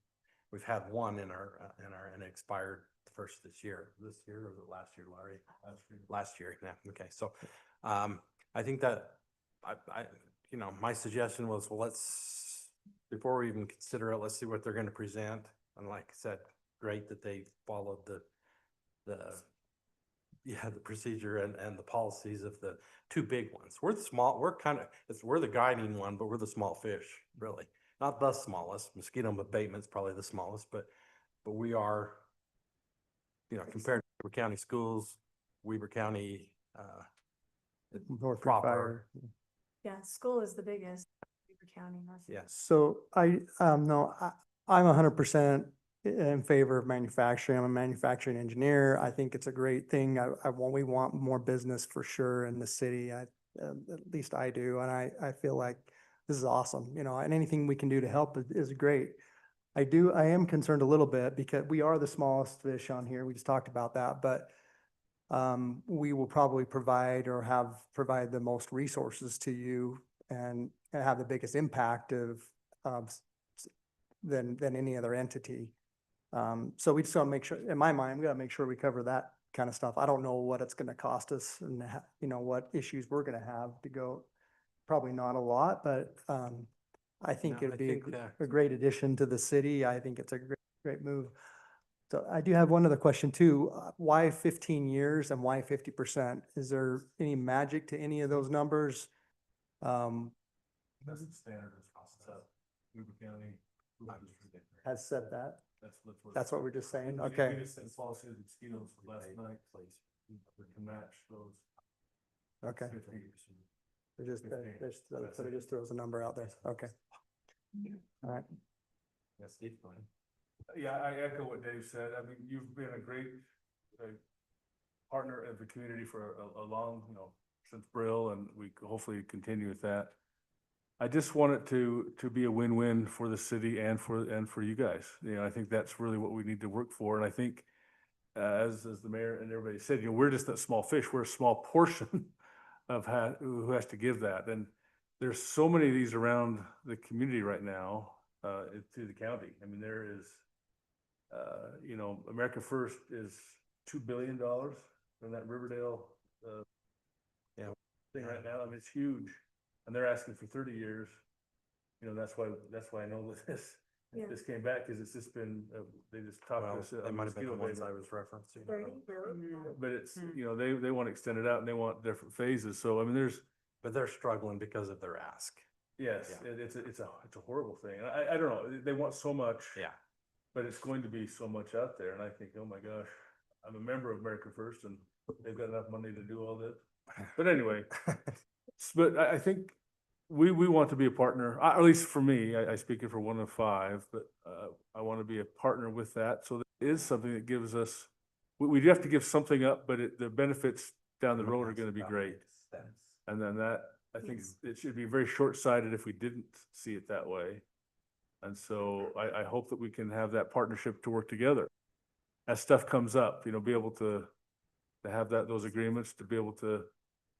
had one and it expired first this year or was it last year, Larry? Last year. Yeah. Okay. So, I think that my suggestion was, well, before we even consider it, let's see what they're going to present. And like I said, great that they followed the procedure and the policies of the two big ones. We're the guiding one, but we're the small fish, really. Not the smallest. Mosquito abatement's probably the smallest, but we are, compared to Weber County Schools, Weber County, North proper. Fire. Yeah, school is the biggest, Weber County, North. Yes. So I'm 100% in favor of manufacturing. I'm a manufacturing engineer. I think it's a great thing. We want more business for sure in the city. At least I do. And I feel like this is awesome, and anything we can do to help is great. I am concerned a little bit because we are the smallest fish on here. We just talked about that, but we will probably provide the most resources to you and have the biggest impact than any other entity. So we just want to make sure, in my mind, we got to make sure we cover that kind of stuff. I don't know what it's going to cost us and what issues we're going to have to go. Probably not a lot, but I think No, it'd be I a great addition to the city. I think it's a great move. So I do have one other question too. Why 15 years and why 50%? Is there any magic to any of those numbers? That's the standard process. Weber County Has said that. That's what we're just saying. We Okay. just said policy of mosquitoes for last night, please. We can match those. Okay. 50. It just throws a number out there. Okay. All right. Yeah, Steve, go ahead. Yeah, I echo what Dave said. I mean, you've been a great partner of the community for a long, since Brill, and we hopefully continue with that. I just want it to be a win-win for the city and for you guys. I think that's really what we need to work for. And I think, as the mayor and everybody said, we're just that small fish. We're a small portion of who has to give that. And there's so many of these around the community right now, through the county. I mean, there is, America First is $2 billion from that Riverdale, thing right now. I mean, it's huge. And they're asking for 30 years. You know, that's why I know that Yeah. this came back, cause it's just been, they just talked to Well, us. they on might have been the mosquito ones I bait. was referencing. Really? Really? But it's, Hmm. you know, they want to extend it out and they want different phases. So, I mean, But they're struggling because of their ask. yes, Yeah. it's a horrible thing. And I don't know, they want so much. Yeah. But it's going to be so much out there. And I think, oh my gosh, I'm a member of America First and they've got enough money to do all this. But anyway, but I think we want to be a partner, at least for me, I speak for one of five, but I want to be a partner with that. So that is something that gives us, we have to give something up, but the benefits down the road are going to be great. And then that, I think it should be very short-sighted if we didn't see it that way. And so I hope that we can have that partnership to work together. As stuff comes up, you know, be able to have those agreements, to be able to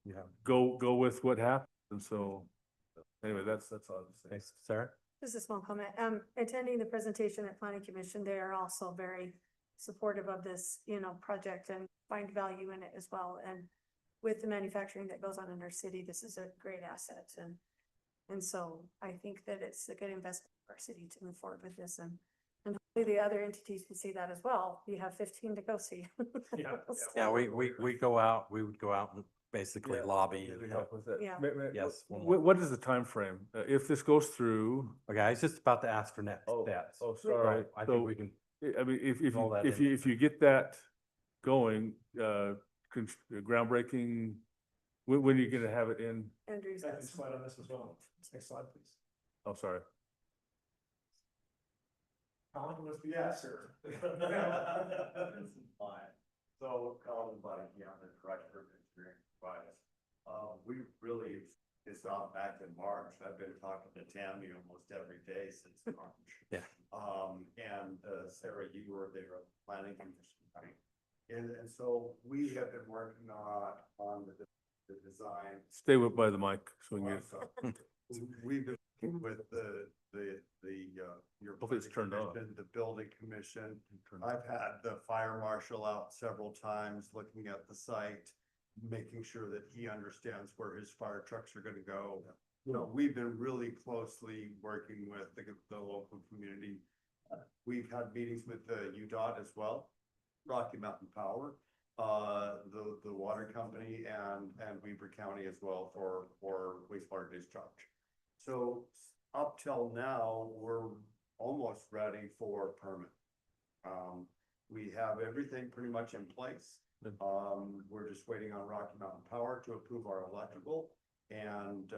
Yeah. go with what happens. And so, anyway, that's all I'm saying. Thanks, Sarah. Just a small comment. Attending the presentation at Planning Commission, they are also very supportive of this, project and find value in it as well. And with the manufacturing that goes on in our city, this is a great asset. And so I think that it's a good investment for our city to move forward with this, and hopefully the other entities can see that as well. You have 15 to go see. Yeah. Yeah, we would go out and basically Yeah, lobby. maybe help with that. Yeah. Yes. What is the timeframe? If this goes through, Okay, I was just about to ask for next steps. sorry. So I So, think we can, I mean, if roll that if in. you get that going, groundbreaking, when are you gonna have it in? Andrew's got Second some. slide on this as well. Next slide, please. Oh, sorry. Colin was the answer. Fine. So, Colin Buddy, I'm the director of engineering providers. We really, it's not back in March. I've been talking to Tammy almost every day since March. Yeah. And Sarah, you were there at the planning commission, right? And so we have been working on the design. Stay by the mic so we can get. We've been working with your. Hopefully it's turned on. commission, the building commission. I've had the fire marshal out several times, looking at the site, making sure that he understands where his fire trucks are gonna go. You know, we've been really closely working with the local community. We've had meetings with the UDOT as well, Rocky Mountain Power, the water company and Weber County as well for wastewater discharge. So up till now, we're almost ready for permit. We have everything pretty much in place. We're just waiting on Rocky Mountain Power to approve our electrical, and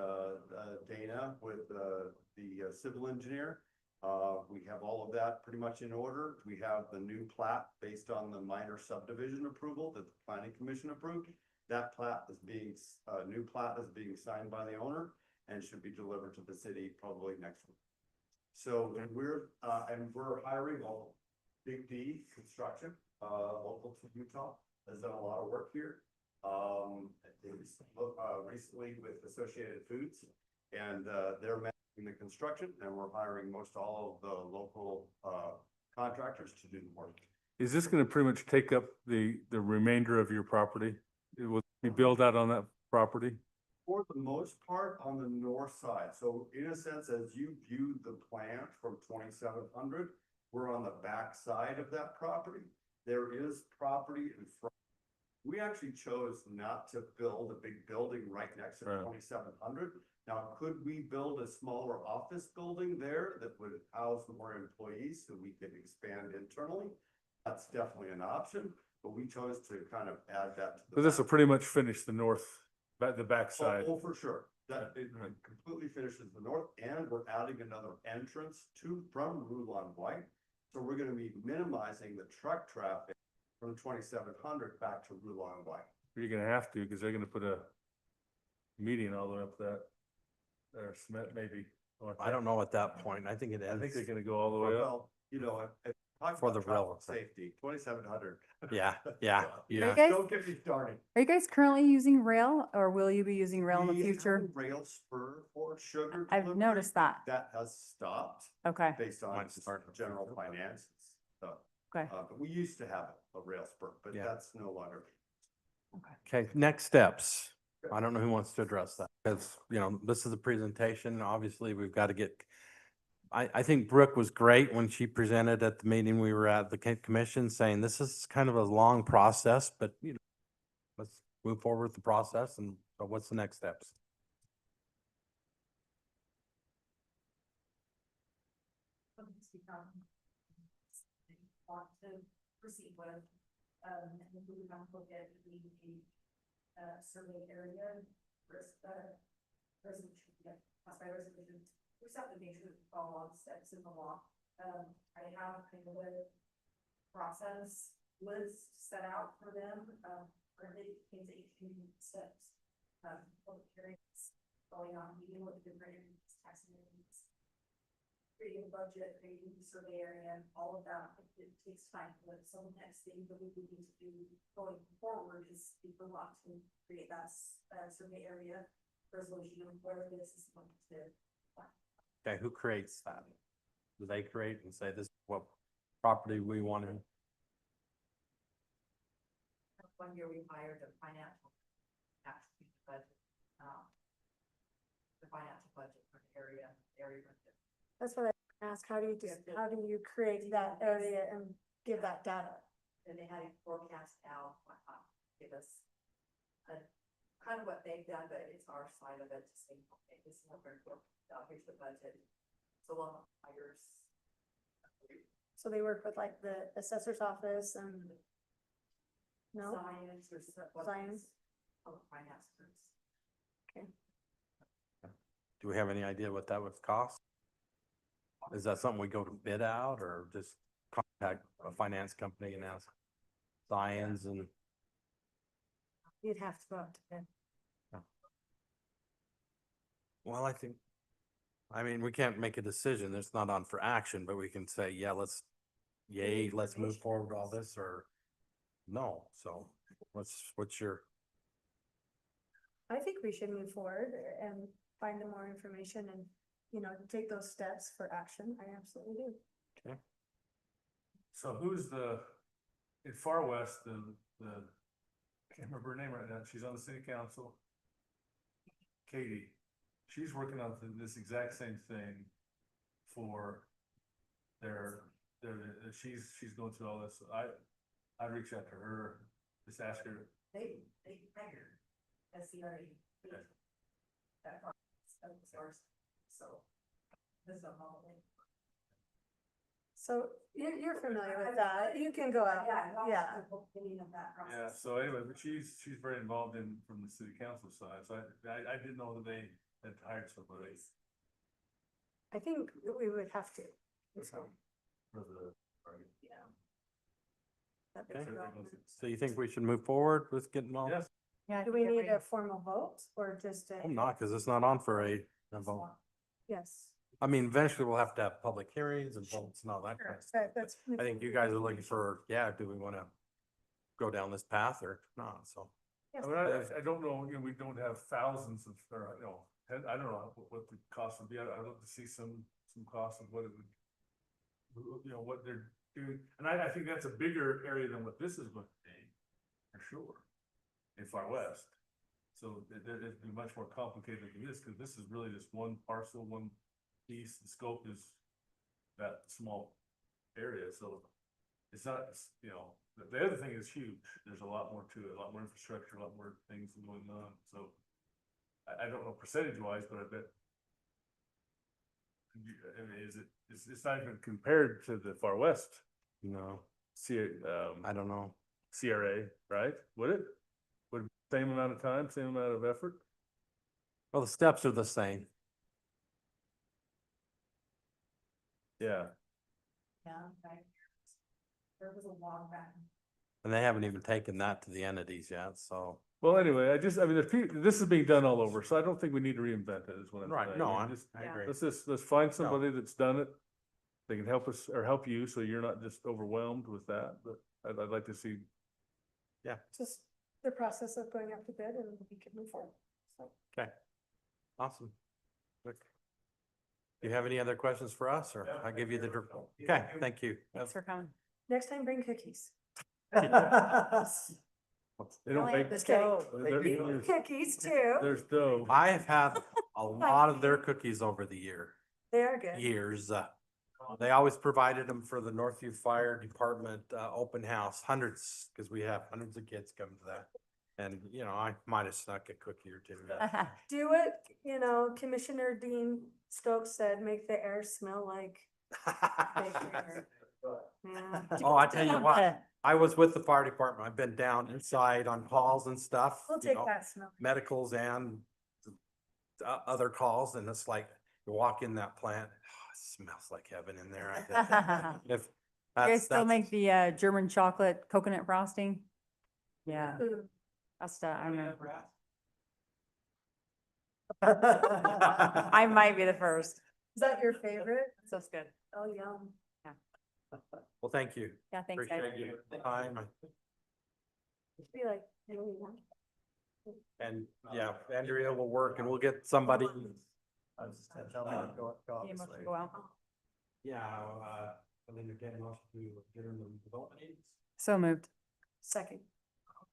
Dana with the civil engineer. We have all of that pretty much in order. We have the new plat based on the minor subdivision approval that the planning commission approved. That plat is new plat is being signed by the owner and should be delivered to the city probably next week. So we're hiring all Big D Construction, local to Utah, has done a lot of work here. Recently with Associated Foods, and they're managing the construction, and we're hiring most all of the local contractors to do the work. Is this gonna pretty much take up the remainder of your property? It will be built out on that property? For the most part, on the north side. So in a sense, as you view the plant from 2700, we're on the back side of that property. There is property in front. We actually chose not to build a big building right next to Right. 2700. Now, could we build a smaller office building there that would house more employees so we could expand internally? That's definitely an option, but we chose to kind of add that to the. But this will back. pretty much finish the the backside. Oh, for sure. That it Right. completely finishes the north, and we're adding another entrance from Rulon White. So we're gonna be minimizing the truck traffic from 2700 back to Rulon White. You're gonna have to, because they're gonna put a median all the way up that, or cement maybe. I don't know at that point. I think I think they're gonna go all the way up. Well, you know, if talk For about the traffic railroad. safety, 2700. Yeah. you guys- Don't get me started. Are you guys currently using rail, or will you be using rail in the We have future? a rail spur for sugar. I've delivery. noticed that. That has stopped Okay, based on Might just start. general finances. So, okay. but we used to have a rail spur, but Yeah. that's no longer. Okay, next steps. I don't know who wants to address that, because, you know, this is a presentation, obviously, we've got to get. I think Brooke was great when she presented at the meeting we were at, the commission, saying this is kind of a long process, but, you know, let's move forward with the process, and so what's the next steps? Want to proceed with, and we would have to look at the, survey area, resolution, yeah, passed by resolution. We just have to make sure we follow all the steps in the law. I have kind of a process list set out for them, currently contains 18 steps. Public hearings going on, meeting with different tax communities, creating a budget, creating the survey area, all of that, it takes time. But so the next thing that we need to do going forward is we want to create that survey area resolution of where this is going to. Okay, who creates that? Do they create and say this is what property we want to? 1 year we hired a financial budget, the financial budget for the area budget. That's what I asked, how do you create that area and give that data? And they had it forecast out, whatnot, give us a kind of what they've done, but it's our side of it to say, okay, this is what we're going to, here's the budget. So long hires. So they work with like the assessor's office and. No, Science or Science. Public finance groups. Do we have any idea what that would cost? Is that something we go to bid out, or just contact a finance company and ask Zions and? you'd have to go up to bid. Well, I mean, we can't make a decision. It's not on for action, but we can say, yeah, let's move forward with all this, or no. So what's your, I think we should move forward and find more information and, you know, take those steps for action. I absolutely do. So who's in Far West, I can't remember her name right now, she's on the city council. Katie, she's working on this exact same thing for she's going through all this. I'd reach out to her, just ask her. They hired SCRE. That part of the source, so this is a holiday. So you're familiar with that. You can go out. Yeah. Yeah, so anyway, but she's very involved from the city council side, so I didn't know that they had hired somebody I think we would have to. So, for the. yeah. That'd be Okay. cool. so you think we should move forward with getting all? Yes, Yeah. I Do think we need every- a formal vote or just a? I'm not, because it's not on for a vote. Yes. I mean, eventually we'll have to have public hearings and votes and all that kind of stuff. Right, that's. I think you guys are looking for, yeah, do we want to go down this path or not? So. Yes. I mean, I don't know, you know, we don't have thousands of, or, you know, I don't know what the cost would be. I'd love to see some cost of what it would, you know, what they're doing. And I think that's a bigger area than what this is going to be, for sure, in Far West. So it'd be much more complicated than this, because this is really just one parcel, one piece. The scope is that small area, so it's not, you know, the other thing is huge. There's a lot more to it, a lot more infrastructure, a lot more things going on, so I don't know percentage wise, but I bet. I mean, it's not even compared to the Far West, No, I I don't know. CRA, right? Would it? Would it be the same amount of time, same amount of effort? Well, the steps are the same. Yeah. Yeah, right. There was a long back. And they haven't even taken that to the entities yet, so. Well, anyway, I mean, this is being done all over, so I don't think we need to reinvent it, is what I'm Right, saying. no, I mean, I agree. let's find somebody that's done it. They can help us or help you, so you're not just overwhelmed with that, but I'd like to see. Just the process of going up to bid and we can move forward. So. Okay, awesome. Look. Do you have any other questions for us, or I'll give you the, okay, thank you. Thanks for coming. Next time, bring cookies. They don't Only bake. have Just kidding. dough. There's Cookies too. there's dough. I have had a lot of their cookies over the They are good. years. They always provided them for the Northview Fire Department, open house, hundreds, because we have hundreds of kids come to that. And, you know, I might have snuck a cookie or two. Do it, you know, Commissioner Dean Stokes said, make the air smell like bakery. Yeah. Oh, I tell you what, I was with the fire department. I've been down inside on calls and stuff. We'll you take know, that smell. Medicals and other calls, and it's like, you walk in that plant, it smells like heaven in there. If You guys that's, still make the German chocolate coconut frosting? Yeah, Ooh. that's, I remember. I might be the first. Is that your favorite? So it's good. Oh, yum. well, thank you. Yeah, thanks, guys. Appreciate your time. Be like, really yum. And yeah, Andrea will work and we'll get somebody. I was just gonna tell them to go Yeah, this must way. go out. Yeah, I'll entertain a motion to adjourn the development agency. So moved. Second.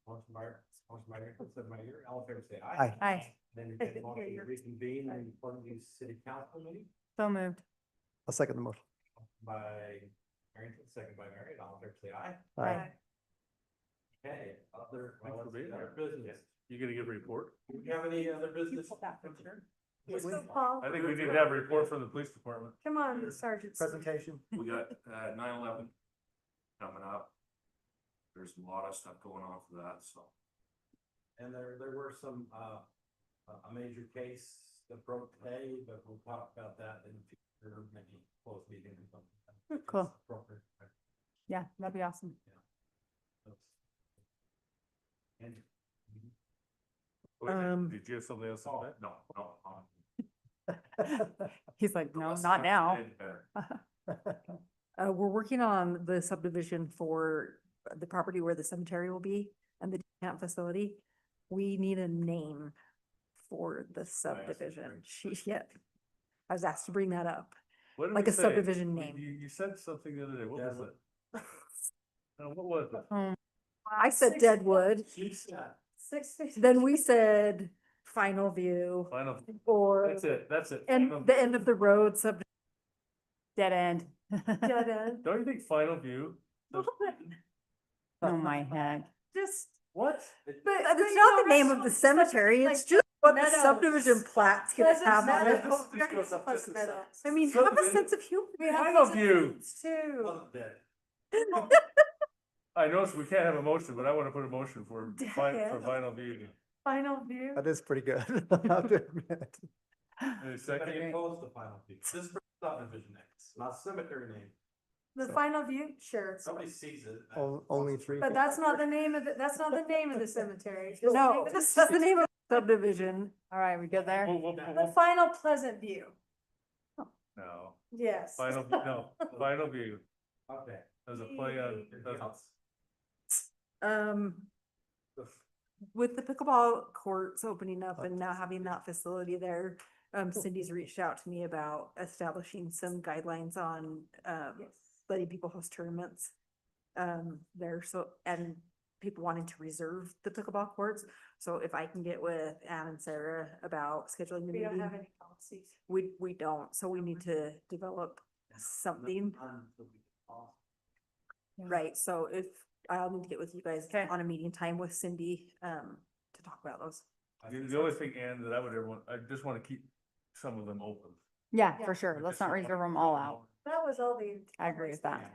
Motion by Eric, second by Eric. All in favor, say Aye. aye. Aye. Then entertain a motion to reconvene in Portland City Council meeting So moved. I'll second the motion. by Harrington, second by Mary. All in favor, say aye. Aye. Okay, other, Thanks for being other here. business. You gonna give a report? Do we have any other business? Let's go, Paul. I think we need to have a report from the police department. Come on, Sergeant. Presentation. We got 9/11 coming up. There's a lot of stuff going on for that, so. And there were some, a major case that broke today, but we'll talk about that in the future, maybe close meeting or something. Cool. Appropriate. Yeah, that'd be awesome. And Did you have something else? to say? No. He's like, no, not now. We're working on the subdivision for the property where the cemetery will be and the camp facility. We need a name for the subdivision. Yeah. I was asked to bring that up. What did Like we a say? subdivision name. You said something the other day. What was it? What was it? I said Deadwood, Six. then we said Final View Final, or that's it, that's it. and Final- the end of the road sub. Dead end. Dead end. Don't you think Final View? Oh, my head. Just, What? But it's not the name of the cemetery, it's just what the Meadows. subdivision plat's gonna Pleasant have on it. Meadows. This goes up Plus just a Meadows. I mean, have a Subdivision. sense of humor. Final View. Too. I noticed we can't have a motion, but I want to put a motion for Dead. Final View. Final view. That is pretty good. I'll have to admit. Any second? Anybody opposed to final view? This is for subdivision names, not cemetery name. The final view, sure. Somebody sees it. Only three. But that's not the name of it, that's not the name of the cemetery. The No, name of that's the name of the subdivision. All right, we good there? The final Pleasant View, No, yes. Final, no, Final View. Okay. There's a play on. Anything else? With the pickleball courts opening up and now having that facility there, Cindy's reached out to me about establishing some guidelines on, letting people host tournaments. There, so, and people wanting to reserve the pickleball courts. So if I can get with Ann and Sarah about scheduling the We don't meeting, have any policies. we don't, so we need to develop something. Right, so if, I'll need to get with you guys Okay. on a meeting time with Cindy, to talk about those. The only thing, Ann, that I would ever want, I just want to keep some of them open. Yeah, Yeah. for sure. Let's not reserve them all out. That was all the. I agree with that.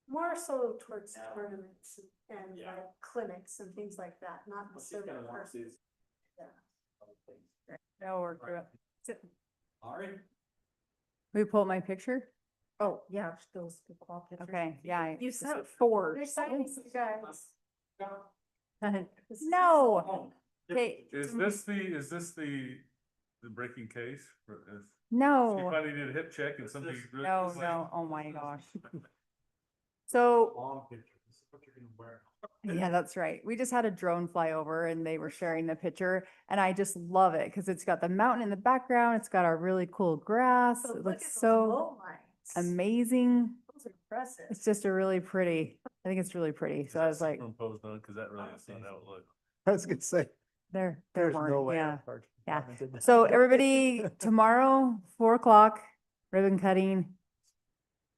More so towards tournaments and like clinics and things like that, not necessarily. No, we're through it. All right. We pull up my picture? Oh, yeah, those pickleball pictures. Okay, yeah. You said 4. They're signing you guys. No. Okay, Is this the breaking case? She no, finally did a hip check and something. no, no. Oh, my gosh. So, Long picture. This is what you're gonna wear. yeah, that's right. We just had a drone fly over and they were sharing the picture and I just love it because it's got the mountain in the background. It's got our really cool grass. So It look looks at those so low lines. amazing. Those impressive. It's just a really pretty, I think it's really pretty. So I was like, Superimposed on, cause that really is not how it looks. I was gonna say, they're there's no boring, way. yeah. our parks yeah. department did that. So everybody, tomorrow, 4 o'clock, ribbon cutting.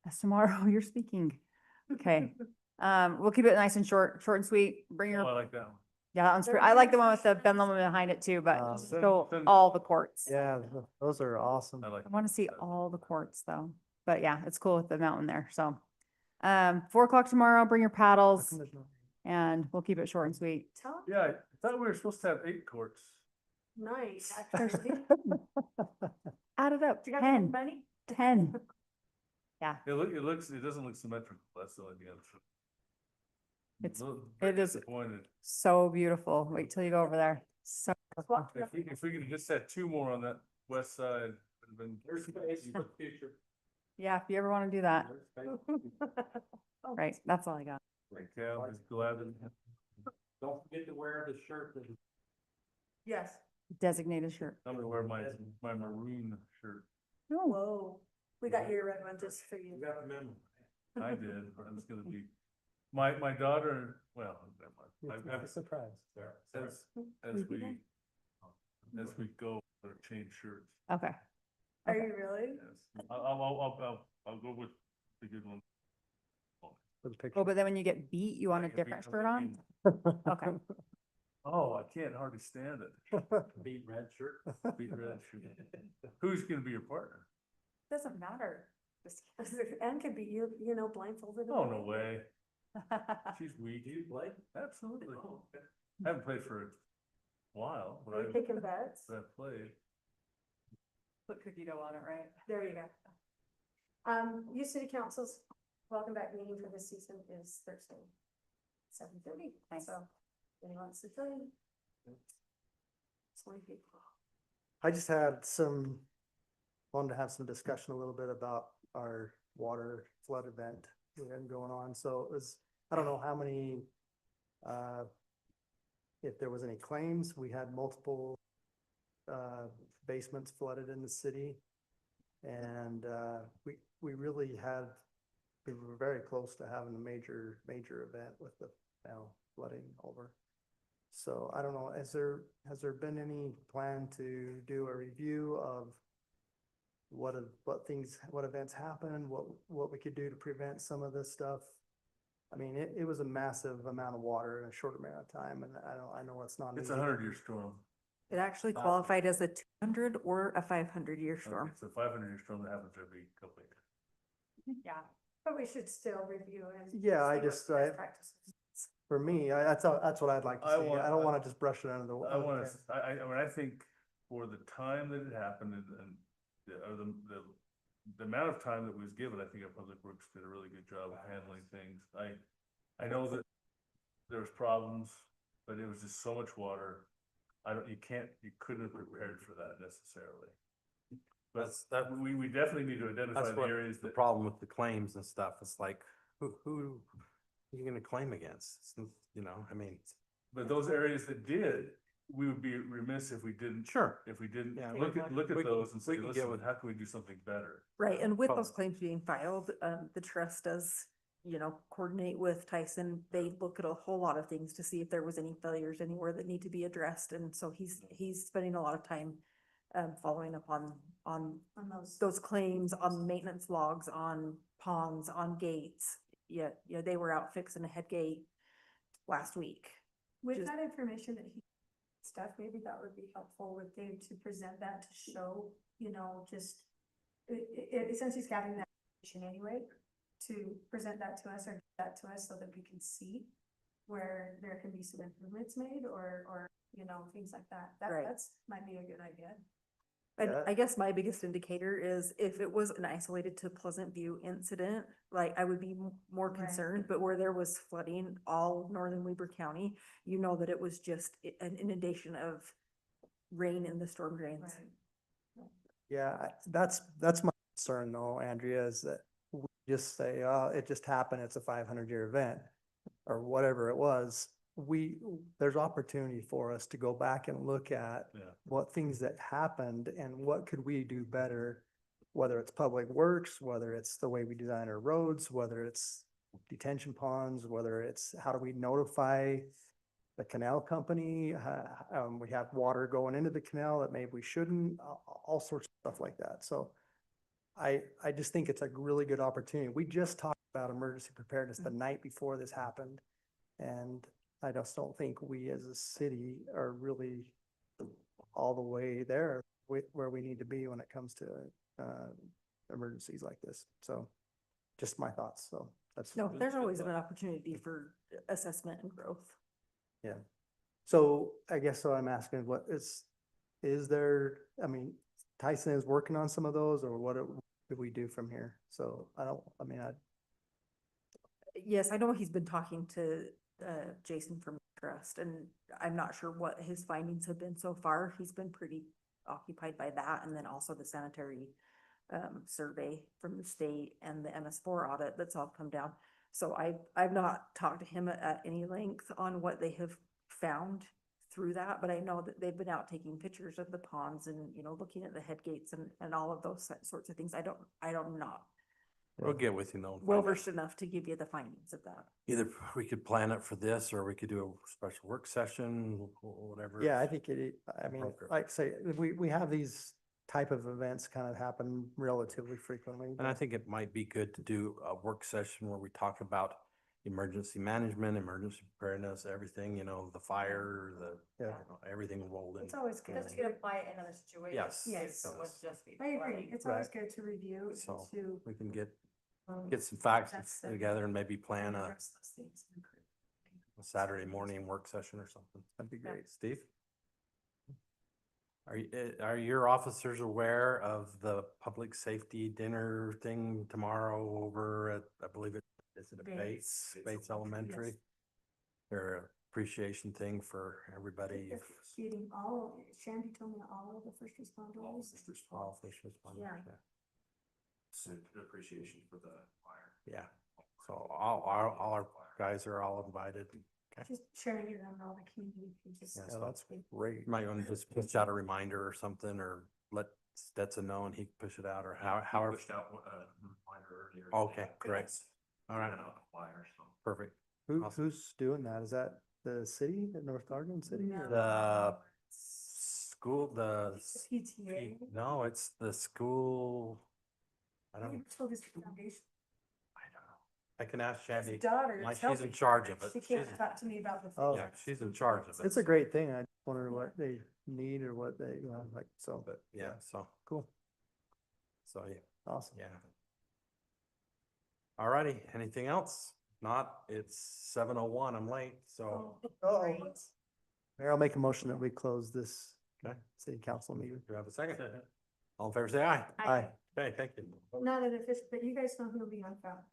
That's tomorrow, you're speaking. Okay. We'll keep it nice and short and sweet. Bring Oh, I your, like that one. yeah, that one's pretty. I like the one with the emblem behind it too, but just go all the courts. Yeah, those are awesome. I like. I want to see all the courts though. But yeah, it's cool with the mountain there. So, 4 o'clock tomorrow, bring your How paddles come there's no- and we'll keep it short and sweet. Tell 'em. Yeah, I thought we were supposed to have 8 courts. Nice. Add it up, You got 10, money? 10. It doesn't look symmetrical, that's the only thing. It's- Very it is- disappointed. So beautiful. Wait till you go over there. So, If we could just had 2 more on that west side, it'd been. There's space for the future. yeah, if you ever want to do that. There's space. Right, that's all I got. Okay, I'm just glad that. Don't forget to wear the shirt that Yes. Designated shirt. I'm gonna wear my maroon shirt. Whoa. We got your red one just for you. you got the memo. I did, but it's gonna be, my daughter, well, never mind. It's a surprise. As we go, we'll change shirts. Okay. Are you really? Yes. I'll go with the good one. For the picture. Oh, but then when you get beat, you want a I can be different shirt on? Okay. Oh, I can't hardly stand it. Beat red shirt. Beat red shirt. Who's gonna be your partner? Doesn't matter. Just, and could be you know, blindfolded. Oh, no way. She's weak. Do you play? Absolutely. Oh, okay. I haven't played for a while, but Are you taking bets? I've played. Put cookie dough on it, right? There you go. You city councils, welcome back meeting for this season is Thursday, 7:30. Nice. So, anyone wants to join? 20 people. I just wanted to have some discussion a little bit about our water flood event we had going on. So it was, I don't know how many, if there was any claims. We had multiple basements flooded in the city. And we really we were very close to having a major event with the flooding over. So I don't know, has there been any plan to do a review of what events happened, what we could do to prevent some of this stuff? I mean, it was a massive amount of water in a short amount of time, and I know it's not. It's easy. a 100-year storm. It actually qualified as a 200 or a 500-year storm. It's a 500-year storm that happens every couple of years. Yeah, but we should still review and. Yeah, I see what just- best practices. For me, that's what I'd like to I see. want- I don't want to just brush it under the. I wanna, I mean, I think for the time that it happened and the amount of time that was given, I think our public works did a really good job of handling things. I know that there was problems, but it was just so much water. You couldn't have prepared for that necessarily. But we definitely need to identify That's the what areas the that. problem with the claims and stuff. It's like, who are you gonna claim against? You know, I mean. But those areas that did, we would be remiss if we didn't. Sure. If we didn't Yeah, look at we can- those and say, we can get listen, with- how can we do something better? Right, and with Probably. those claims being filed, the trust does, coordinate with Tyson. They look at a whole lot of things to see if there was any failures anywhere that need to be addressed, and so he's spending a lot of time following up on On those claims, on maintenance logs, on ponds, on gates. Yeah, they were out fixing a head gate last week. With Just- that information that stuff, maybe that would be helpful with Dave to present that to show, just, since he's gathering that information anyway, to present that to us or give that to us so that we can see where there can be some improvements made or, things like that. Right. That's might be a good idea. And Yeah. I guess my biggest indicator is if it was an isolated to Pleasant View incident, like I would be more Right. concerned, but where there was flooding all northern Weber County, that it was just an inundation of rain in the storm drains. Right. Yeah, that's my concern though, Andrea, is that we just say, oh, it just happened, it's a 500-year event, or whatever it was. There's opportunity for us to go back and look at Yeah. what things that happened and what could we do better whether it's public works, whether it's the way we design our roads, whether it's detention ponds, whether it's how do we notify the canal company? We have water going into the canal that maybe we shouldn't, all sorts of stuff like that. So I just think it's a really good opportunity. We just talked about emergency preparedness the night before this happened. And I just don't think we as a city are really all the way there where we need to be when it comes to emergencies like this. So just my thoughts. So that's. No, there's always an opportunity for assessment and growth. Yeah. So I guess so I'm asking what is there, I mean, Tyson is working on some of those or what do we do from here? So Yes, I know he's been talking to Jason from Trust, and I'm not sure what his findings have been so far. He's been pretty occupied by that, and then also the sanitary survey from the state and the MS4 audit that's all come down. So I've not talked to him at any length on what they have found through that, but I know that they've been out taking pictures of the ponds and, you know, looking at the head gates and all of those sorts of things. I don't not We'll get with you though. well versed enough to give you the findings of that. Either we could plan it for this or we could do a special work session, whatever. yeah, I think I mean, Appropriate. like I say, we have these type of events kind of happen relatively frequently. And I think it might be good to do a work session where we talk about emergency management, emergency preparedness, everything, you know, the fire, Yeah. you know, everything rolled in. It's always good. Just to apply it in other situations. Yes. Yes. So let's just be. I agree. It's always Right. good to review, So to. we can get um, some facts that's the- together and maybe plan a address those things and improve. Saturday morning work session or something. That'd be great. Steve? Are your officers aware of the public safety dinner thing tomorrow over at, I believe is it a Bates, Bates Elementary? Their appreciation thing for everybody. If feeding Shandy told me all of the first responders. All first responders, Yeah. So appreciation for the fire. Yeah, so all our guys are all invited. Just sharing it on all the community pages. Yeah, Yeah, that's great. You might want to just push out a reminder or something, or let Stetson know and he can push it out, or however. Pushed out a reminder earlier. Okay, great. All right, Sent out a flyer, so. perfect. Who's doing that? Is that the city, the North Dargan City? No. or- The school, It's the PTA. no, it's the school. I don't, School District Foundation. I don't know. I can ask Shandy. His daughter. Like, is she's in helping. charge of it. She came She's- to talk to me about the. Oh. Yeah, she's in charge of it. It's a great thing. I wonder what they need or what they, you know, like, so, But yeah, so, cool. so yeah, Awesome. yeah. All righty, anything else? Not, it's 7:01, I'm late, so. Uh-oh. Great. Mayor, I'll make a motion that we close this Okay. city council meeting. Do you have a second? All in favor, say aye. Aye. Okay, thank you. Not an official, but you guys know who'll be on file.